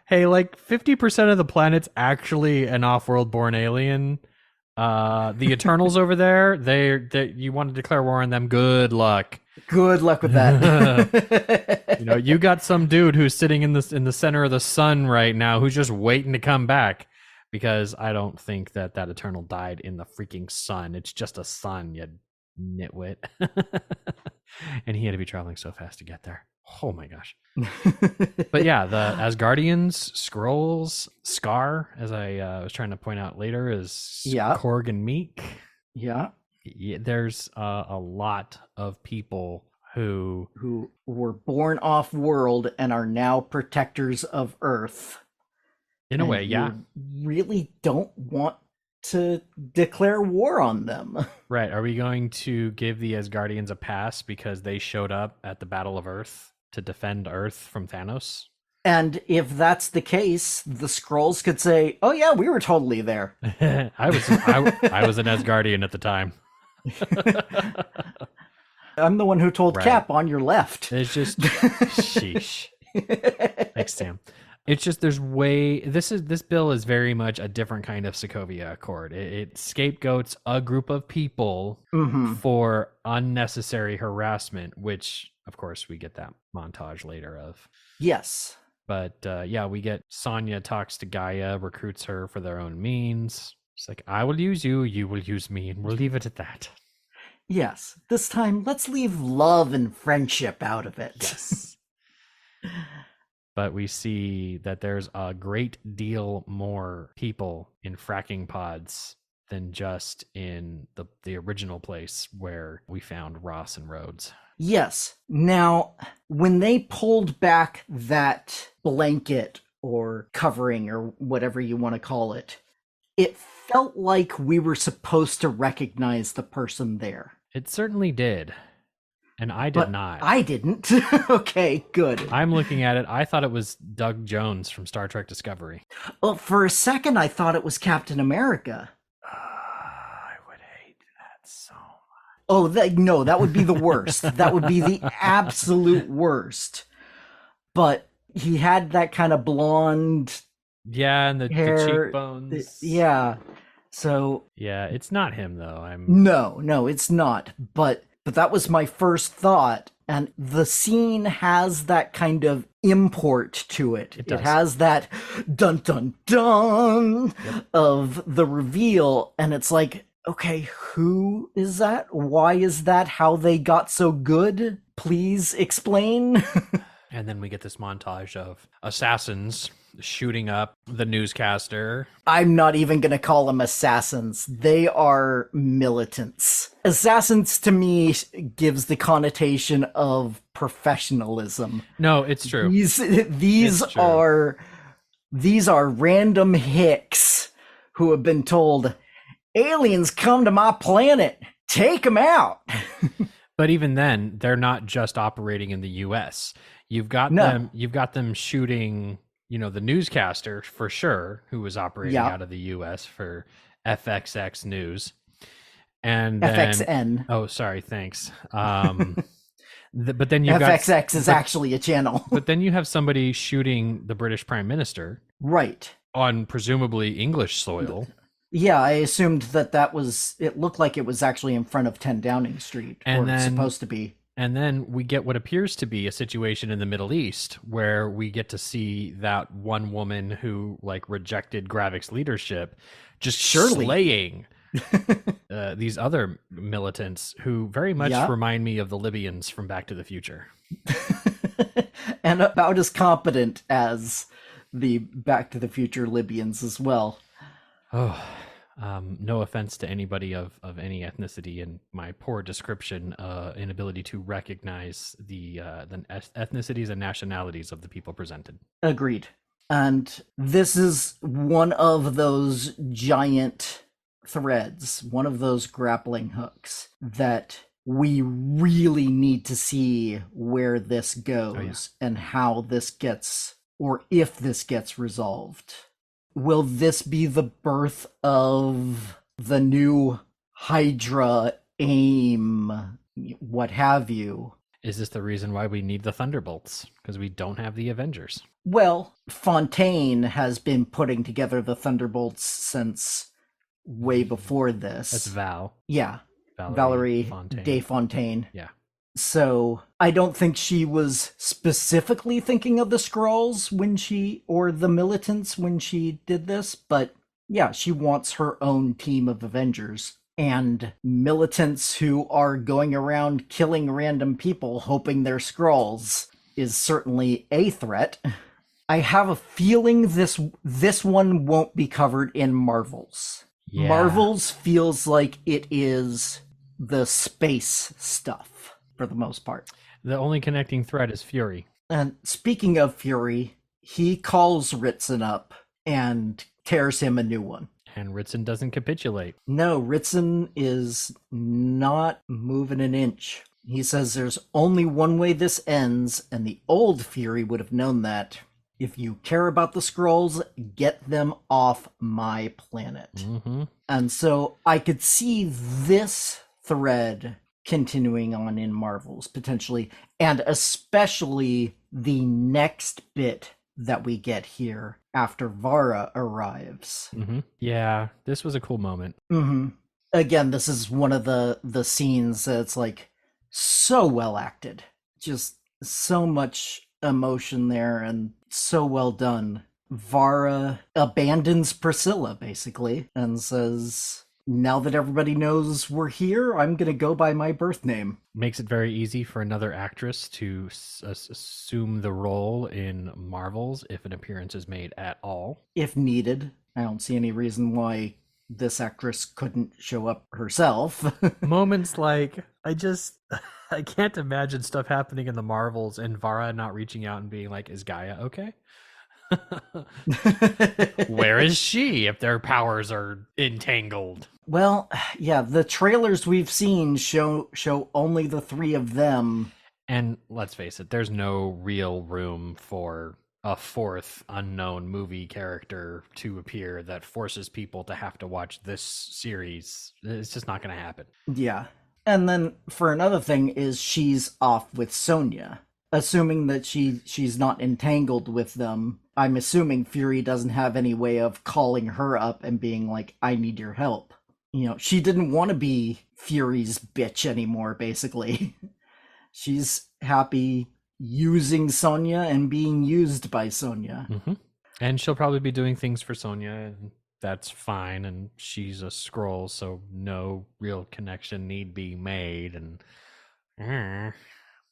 hey, like 50% of the planet's actually an off-world born alien. The Eternals over there, they you want to declare war on them? Good luck. Good luck with that. You got some dude who's sitting in the center of the sun right now who's just waiting to come back, because I don't think that Eternal died in the freaking sun. It's just a sun, you nitwit. And he had to be traveling so fast to get there. Oh my gosh. But yeah, the Asgardians, Skrulls, Scar, as I was trying to point out later, is Korg and Meek. Yeah. There's a lot of people who were born off world and are now protectors of Earth. In a way, yeah. Really don't want to declare war on them. Right. Are we going to give the Asgardians a pass because they showed up at the Battle of Earth to defend Earth from Thanos? And if that's the case, the Skrulls could say, "Oh yeah, we were totally there." I was an Asgardian at the time. I'm the one who told Cap on your left. It's just sheesh. Thanks, Sam. It's just this bill is very much a different kind of Sokovia Accord. It scapegoats a group of people for unnecessary harassment, which of course we get that montage later of. Yes. But we get Sonya talks to Gaia, recruits her for their own means. She's like, I will use you, you will use me, and we'll leave it at that. Yes. This time, let's leave love and friendship out of it. Yes. But we see that there's a great deal more people in fracking pods than just in the original place where we found Ross and Rhodes. Yes. Now, when they pulled back that blanket or covering or whatever you want to call it, it felt like we were supposed to recognize the person there. It certainly did. And I did not. I didn't. Okay, good. I'm looking at it. I thought it was Doug Jones from Star Trek Discovery. Well, for a second, I thought it was Captain America. I would hate that so much. Oh, no, that would be the worst. That would be the absolute worst. But he had that kind of blonde Yeah, and the hair. cheekbones. Yeah. So Yeah, it's not him though. no, it's not. But that was my first thought. And the scene has that kind of import to it. It does. Has that dun dun dun of the reveal. And it's like, okay, who is that? Why is that how they got so good? Please explain. And then we get this montage of assassins shooting up the newscaster. I'm not even going to call them assassins. They are militants. Assassins to me gives the connotation of professionalism. No, it's true. These are random hicks who have been told, aliens come to my planet, take them out. But even then, they're not just operating in the US. You've got them shooting, the newscaster for sure, who was operating out of the US for FXX News. And then, FXN. Oh, sorry, thanks. But then FXX is actually a channel. But then you have somebody shooting the British Prime Minister. Right. On presumably English soil. Yeah, I assumed that was, it looked like it was actually in front of 10 Downing Street, or it's supposed to be. And then we get what appears to be a situation in the Middle East where we get to see that one woman who rejected Gravik's leadership just slaying these other militants who very much remind me of the Libyans from Back to the Future. And about as competent as the Back to the Future Libyans as well. Oh, no offense to anybody of any ethnicity in my poor description, inability to recognize the ethnicities and nationalities of the people presented. Agreed. And this is one of those giant threads, one of those grappling hooks that we really need to see where this goes and how this gets, or if this gets resolved. Will this be the birth of the new Hydra, AIM, what have you? Is this the reason why we need the Thunderbolts? Because we don't have the Avengers. Well, Fontaine has been putting together the Thunderbolts since way before this. That's Val. Yeah. Valerie Desfontaine. Yeah. So I don't think she was specifically thinking of the Skrulls or the militants when she did this, but yeah, she wants her own team of Avengers. And militants who are going around killing random people hoping they're Skrulls is certainly a threat. I have a feeling this one won't be covered in Marvels. Yeah. Marvels feels like it is the space stuff for the most part. The only connecting thread is Fury. And speaking of Fury, he calls Ritson up and tears him a new one. And Ritson doesn't capitulate. No, Ritson is not moving an inch. He says there's only one way this ends, and the old Fury would have known that. If you care about the Skrulls, get them off my planet. Mm-hmm. And so I could see this thread continuing on in Marvels, potentially, and especially the next bit that we get here after Vara arrives. Mm-hmm. Yeah, this was a cool moment. Mm-hmm. Again, this is one of the scenes that's so well acted. Just so much emotion there and so well done. Vara abandons Priscilla, basically, and says, now that everybody knows we're here, I'm going to go by my birth name. Makes it very easy for another actress to assume the role in Marvels if an appearance is made at all. If needed. I don't see any reason why this actress couldn't show up herself. Moments like, I can't imagine stuff happening in the Marvels and Vara not reaching out and being like, is Gaia okay? Where is she if their powers are entangled? Well, yeah, the trailers we've seen show only the three of them. And let's face it, there's no real room for a fourth unknown movie character to appear that forces people to have to watch this series. It's just not going to happen. Yeah. And then for another thing is she's off with Sonya. Assuming that she's not entangled with them, I'm assuming Fury doesn't have any way of calling her up and being like, I need your help. She didn't want to be Fury's bitch anymore, basically. She's happy using Sonya and being used by Sonya. Mm-hmm. And she'll probably be doing things for Sonya, and that's fine. And she's a Skrull, so no real connection need be made. And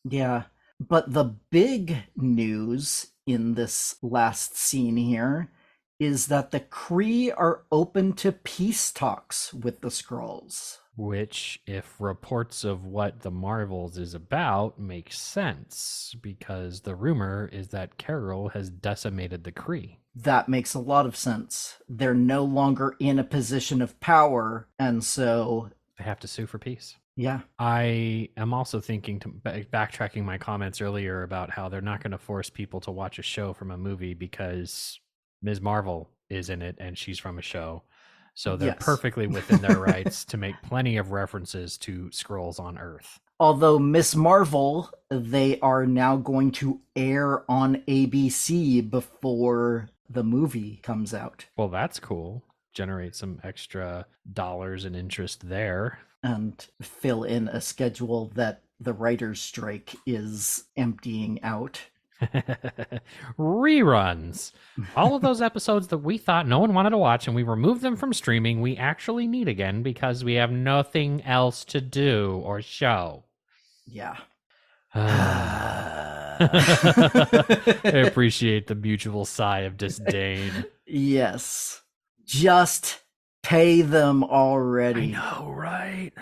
yeah, but the big news in this last scene here is that the Kree are open to peace talks with the Skrulls. Which, if reports of what the Marvels is about, makes sense, because the rumor is that Carol has decimated the Kree. That makes a lot of sense. They're no longer in a position of power, and so they have to sue for peace. Yeah. I am also thinking, backtracking my comments earlier about how they're not going to force people to watch a show from a movie because Ms. Marvel is in it and she's from a show. So they're perfectly within their rights to make plenty of references to Skrulls on Earth. Although Miss Marvel, they are now going to air on ABC before the movie comes out. Well, that's cool. Generate some extra dollars and interest there. And fill in a schedule that the writer's strike is emptying out. Reruns. All of those episodes that we thought no one wanted to watch and we removed them from streaming, we actually need again because we have nothing else to do or show. Yeah. I appreciate the mutual sigh of disdain. Yes. Just pay them already. I know, right?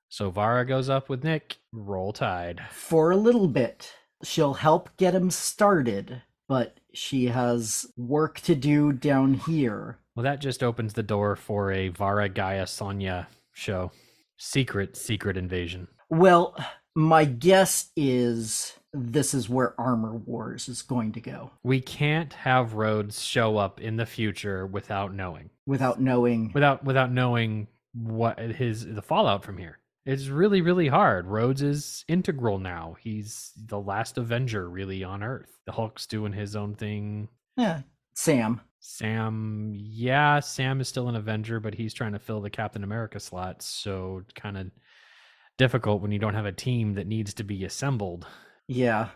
So Vara goes up with Nick. Roll Tide. For a little bit. She'll help get him started, but she has work to do down here. Well, that just opens the door for a Vara Gaia Sonya show. Secret invasion. Well, my guess is this is where Armor Wars is going to go. We can't have Rhodes show up in the future without knowing. Without knowing what the fallout from here. It's really, really hard. Rhodes is integral now. He's the last Avenger, really, on Earth. The Hulk's doing his own thing. Yeah, Sam is still an Avenger, but he's trying to fill the Captain America slot, so kind of difficult when you don't have a team that needs to be assembled. Yeah.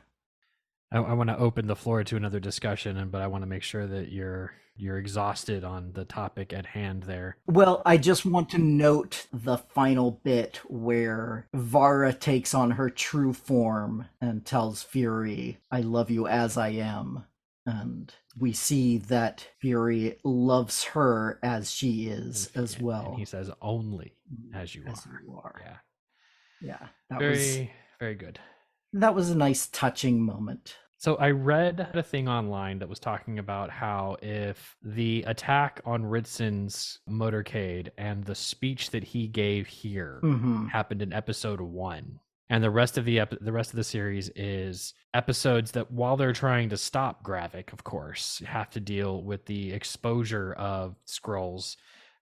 I want to open the floor to another discussion, but I want to make sure that you're exhausted on the topic at hand there. Well, I just want to note the final bit where Vara takes on her true form and tells Fury, I love you as I am. And we see that Fury loves her as she is as well. And he says, only as you are. Yeah. Very good. That was a nice touching moment. So I read a thing online that was talking about how if the attack on Ritson's motorcade and the speech that he gave here happened in episode 1, and the rest of the series is episodes that, while they're trying to stop Gravik, of course, have to deal with the exposure of Skrulls,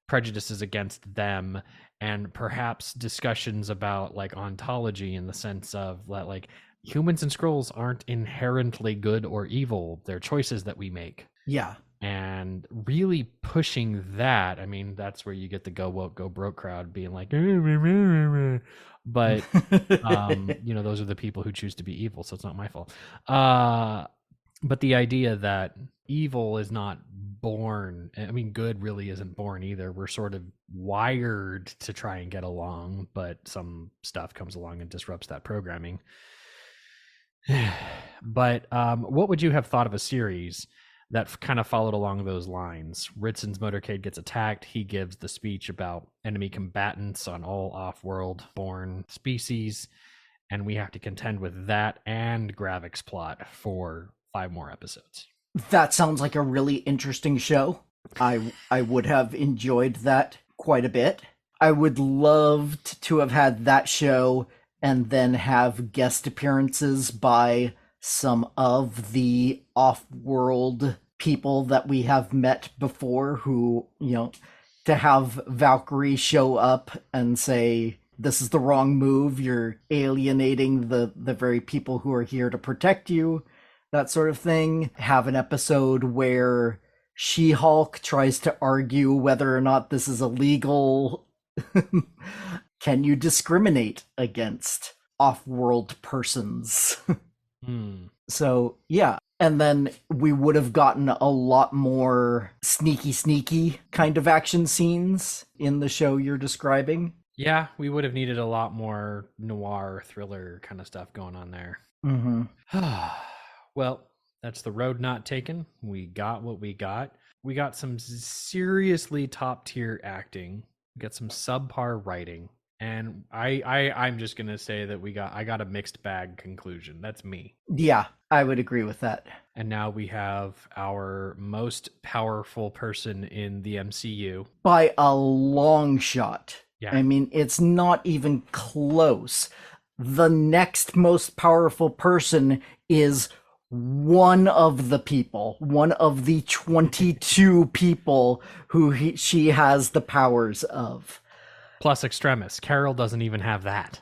prejudices against them, and perhaps discussions about like ontology in the sense of that, like, humans and Skrulls aren't inherently good or evil. They're choices that we make. Yeah. And really pushing that, I mean, that's where you get the go woke, go broke crowd being like, but, those are the people who choose to be evil, so it's not my fault. But the idea that evil is not born, I mean, good really isn't born either. We're sort of wired to try and get along, but some stuff comes along and disrupts that programming. But what would you have thought of a series that kind of followed along those lines? Ritson's motorcade gets attacked. He gives the speech about enemy combatants on all off-world born species, and we have to contend with that and Gravik's plot for 5 more episodes. That sounds like a really interesting show. I would have enjoyed that quite a bit. I would love to have had that show and then have guest appearances by some of the off-world people that we have met before who, to have Valkyrie show up and say, this is the wrong move, you're alienating the very people who are here to protect you. that sort of thing. Have an episode where She-Hulk tries to argue whether or not this is illegal. Can you discriminate against off-world persons? So, yeah. And then we would have gotten a lot more sneaky kind of action scenes in the show you're describing. Yeah, we would have needed a lot more noir thriller kind of stuff going on there. Mm-hmm. Well, that's the road not taken. We got what we got. We got some seriously top tier acting. We got some subpar writing. And I'm just gonna say that I got a mixed bag conclusion. That's me. Yeah, I would agree with that. And now we have our most powerful person in the MCU. By a long shot. Yeah. I mean, it's not even close. The next most powerful person is one of the 22 people who she has the powers of. Plus Extremis. Carol doesn't even have that.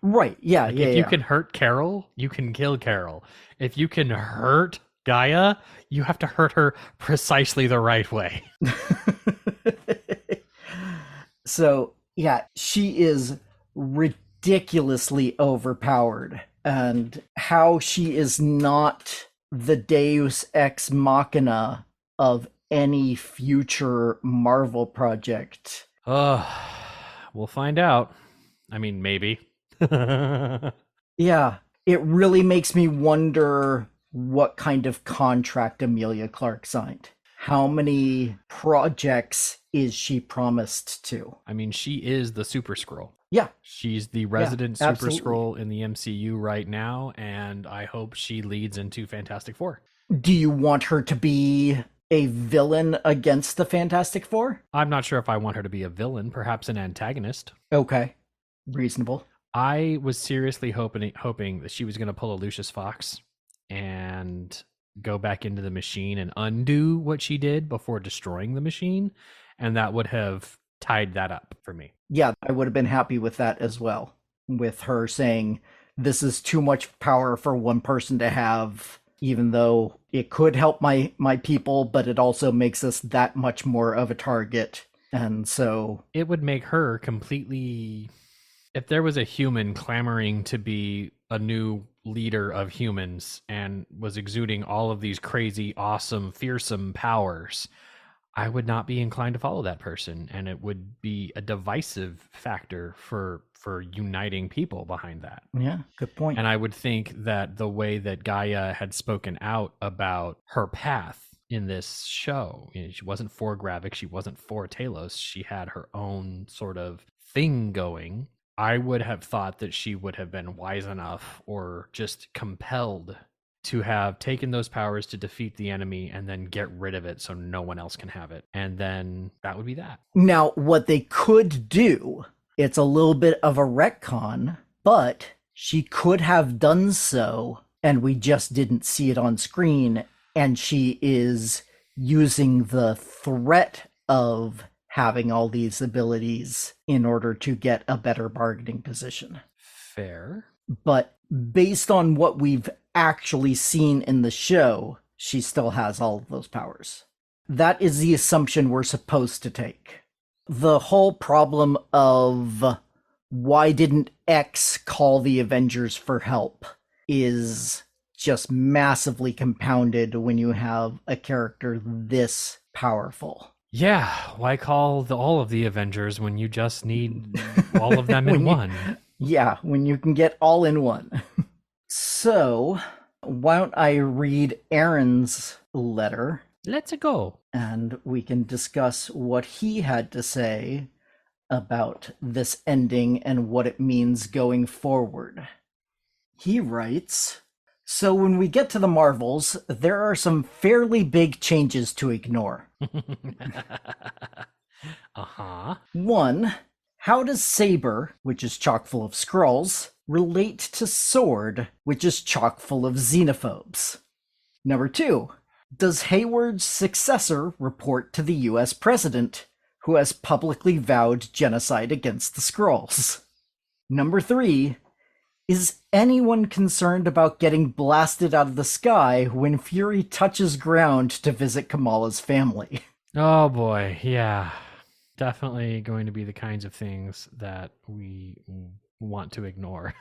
Right, yeah, like if you can hurt Carol, you can kill Carol. If you can hurt Gaia, you have to hurt her precisely the right way. So, yeah, she is ridiculously overpowered. And how she is not the Deus Ex Machina of any future Marvel project. We'll find out. I mean, maybe. Yeah, it really makes me wonder what kind of contract Emilia Clarke signed. How many projects is she promised to? I mean, she is the Super Skrull. Yeah. She's the resident Super absolutely. Skrull in the MCU right now, and I hope she leads into Fantastic Four. Do you want her to be a villain against the Fantastic Four? I'm not sure if I want her to be a villain, perhaps an antagonist. Okay. Reasonable. I was seriously hoping that she was going to pull a Lucius Fox and go back into the machine and undo what she did before destroying the machine, and that would have tied that up for me. Yeah, I would have been happy with that as well, with her saying this is too much power for one person to have, even though it could help my people, but it also makes us that much more of a target. And so it would make her completely, if there was a human clamoring to be a new leader of humans and was exuding all of these crazy, awesome, fearsome powers, I would not be inclined to follow that person, and it would be a divisive factor for uniting people behind that. Yeah, good point. And I would think that the way that Gaia had spoken out about her path in this show, she wasn't for Gravik, she wasn't for Talos, she had her own sort of thing going. I would have thought that she would have been wise enough or just compelled to have taken those powers to defeat the enemy and then get rid of it so no one else can have it. And then that would be that. Now, what they could do, it's a little bit of a retcon, but she could have done so and we just didn't see it on screen. And she is using the threat of having all these abilities in order to get a better bargaining position. Fair. But based on what we've actually seen in the show, she still has all of those powers. That is the assumption we're supposed to take. The whole problem of why didn't X call the Avengers for help is just massively compounded when you have a character this powerful. Yeah, why call all of the Avengers when you just need all of them in one? Yeah, when you can get all in one. So, why don't I read Aaron's letter? Let's go. And we can discuss what he had to say about this ending and what it means going forward. He writes, so when we get to the Marvels, there are some fairly big changes to ignore. Uh-huh. 1. How does Saber, which is chock full of Skrulls, relate to Sword, which is chock full of xenophobes? Number 2. Does Hayward's successor report to the US president, who has publicly vowed genocide against the Skrulls? Number 3. Is anyone concerned about getting blasted out of the sky when Fury touches ground to visit Kamala's family? Oh boy, yeah. Definitely going to be the kinds of things that we want to ignore.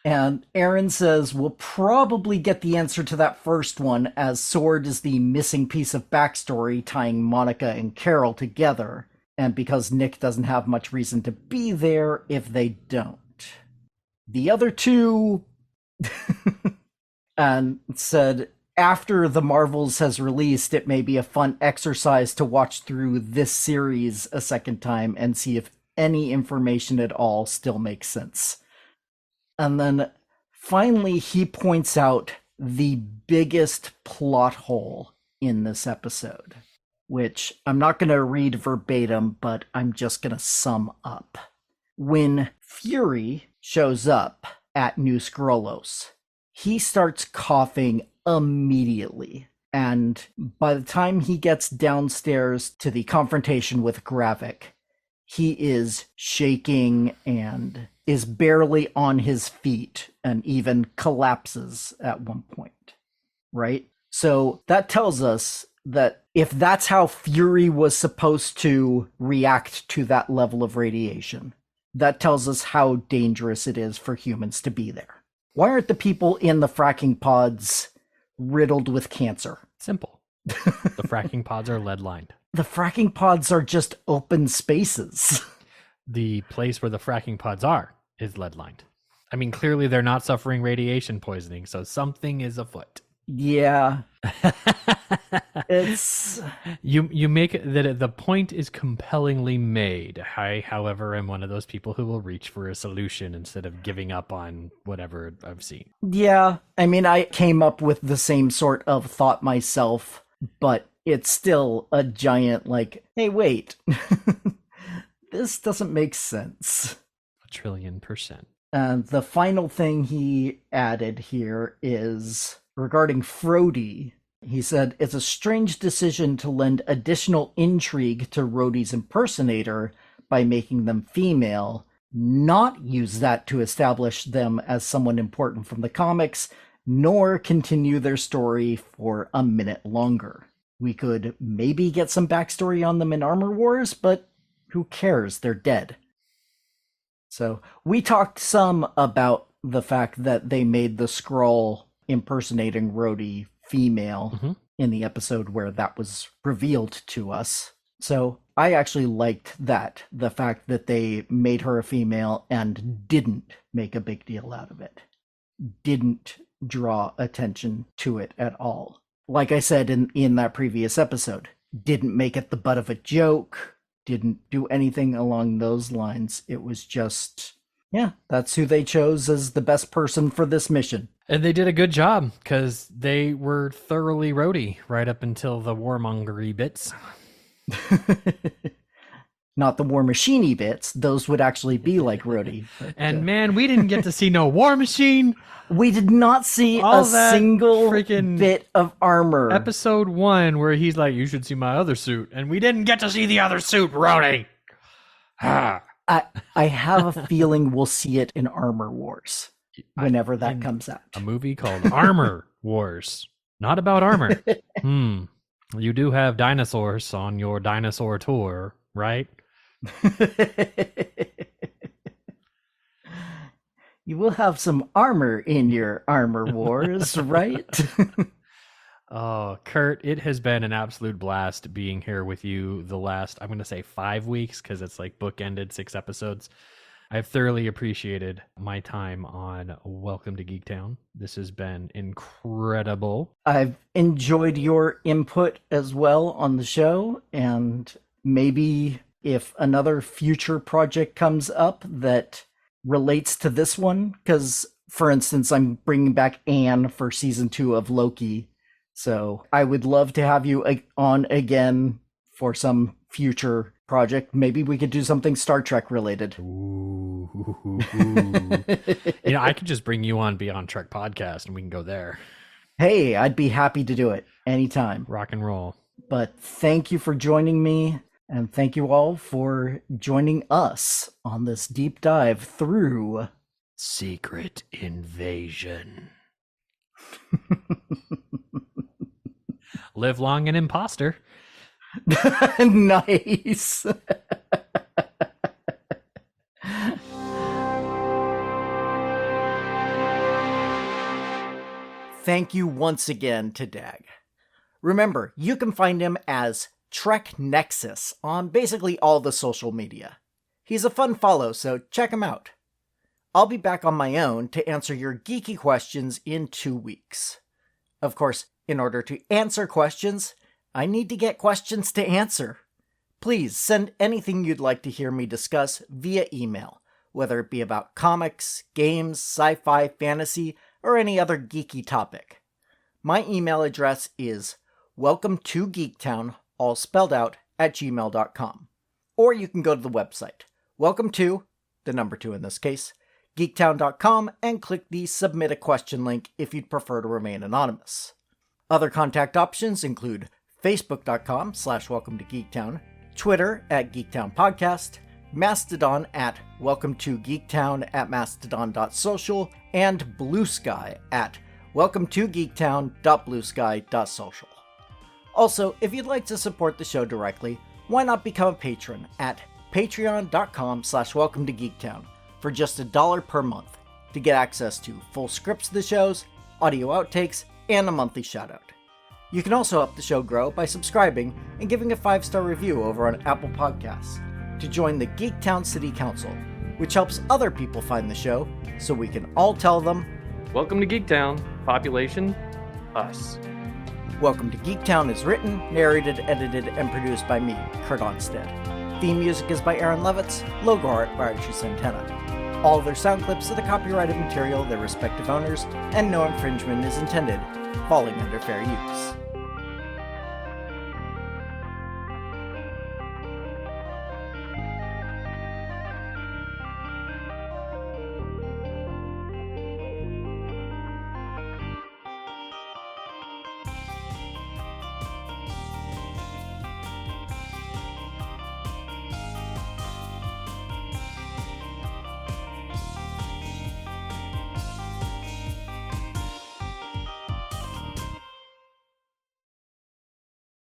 And Aaron says we'll probably get the answer to that first one, as Sword is the missing piece of backstory tying Monica and Carol together, and because Nick doesn't have much reason to be there if they don't. The other two and said after the Marvels has released, it may be a fun exercise to watch through this series a second time and see if any information at all still makes sense. And then finally, he points out the biggest plot hole in this episode, which I'm not going to read verbatim, but I'm just going to sum up. When Fury shows up at New Skrullos, he starts coughing immediately. And by the time he gets downstairs to the confrontation with Gravik, he is shaking and is barely on his feet and even collapses at one point, right? So that tells us that if that's how Fury was supposed to react to that level of radiation, that tells us how dangerous it is for humans to be there. Why aren't the people in the fracking pods riddled with cancer? Simple. The fracking pods are lead lined. The fracking pods are just open spaces. The place where the fracking pods are is lead lined. I mean, clearly they're not suffering radiation poisoning, so something is afoot. Yeah. It's you make it that the point is compellingly made. I, however, am one of those people who will reach for a solution instead of giving up on whatever I've seen. Yeah, I mean, I came up with the same sort of thought myself, but it's still a giant like, hey, wait. This doesn't make sense. 1,000,000,000,000%. And the final thing he added here is regarding Frody. He said, it's a strange decision to lend additional intrigue to Rhodey's impersonator by making them female, not use that to establish them as someone important from the comics, nor continue their story for a minute longer. We could maybe get some backstory on them in Armor Wars, but who cares? They're dead. So we talked some about the fact that they made the Skrull impersonating Rhodey female in the episode where that was revealed to us. So I actually liked that, the fact that they made her a female and didn't make a big deal out of it. Didn't draw attention to it at all. Like I said in that previous episode, didn't make it the butt of a joke, didn't do anything along those lines. It was just, yeah, that's who they chose as the best person for this mission. And they did a good job because they were thoroughly Rhodey right up until the warmongery bits. Not the War Machine-y bits. Those would actually be like Rhodey. But, and man, we didn't get to see no War Machine. We did not see all a single freaking bit of armor. Episode 1 where he's like, you should see my other suit. And we didn't get to see the other suit, Rhodey. I have a feeling we'll see it in Armor Wars whenever that comes out. A movie called Armor Wars. Not about armor. You do have dinosaurs on your dinosaur tour, right? You will have some armor in your Armor Wars, right? Oh, Kurt, it has been an absolute blast being here with you the last, I'm going to say 5 weeks, because it's like bookended 6 episodes. I've thoroughly appreciated my time on Welcome to Geektown. This has been incredible. I've enjoyed your input as well on the show, and maybe if another future project comes up that relates to this one, because, for instance, I'm bringing back Anne for season 2 of Loki, so I would love to have you on again for some future project. Maybe we could do something Star Trek related. Ooh. I could just bring you on Beyond Trek podcast and we can go there. Hey, I'd be happy to do it anytime. Rock and roll. But thank you for joining me. And thank you all for joining us on this deep dive through Secret Invasion. Live long and imposter. Nice. Thank you once again to Dag. Remember, you can find him as Trek Nexus on basically all the social media. He's a fun follow, so check him out. I'll be back on my own to answer your geeky questions in 2 weeks. Of course, in order to answer questions, I need to get questions to answer. Please send anything you'd like to hear me discuss via email, whether it be about comics, games, sci-fi, fantasy, or any other geeky topic. My email address is welcome2geektown, all spelled out, @gmail.com. Or you can go to the website, welcome to, the number 2 in this case, geektown.com, and click the Submit a Question link if you'd prefer to remain anonymous. Other contact options include facebook.com/welcome to geektown, Twitter @geektownpodcast, Mastodon @welcome2geektown @mastodon.social, and Blue Sky @welcome2geektown.bluesky.social. Also, if you'd like to support the show directly, why not become a patron at patreon.com/welcome-to-geektown for just $1 per month to get access to full scripts of the shows, audio outtakes, and a monthly shoutout. You can also help the show grow by subscribing and giving a 5-star review over on Apple Podcasts to join the Geektown City Council, which helps other people find the show so we can all tell them, Welcome to Geektown. Population, us. Welcome to Geektown is written, narrated, edited, and produced by me, Kurt Onstead. Theme music is by Aaron Levitz, logo art by Archie Santana. All of their sound clips are the copyrighted material of their respective owners, and no infringement is intended, falling under fair use.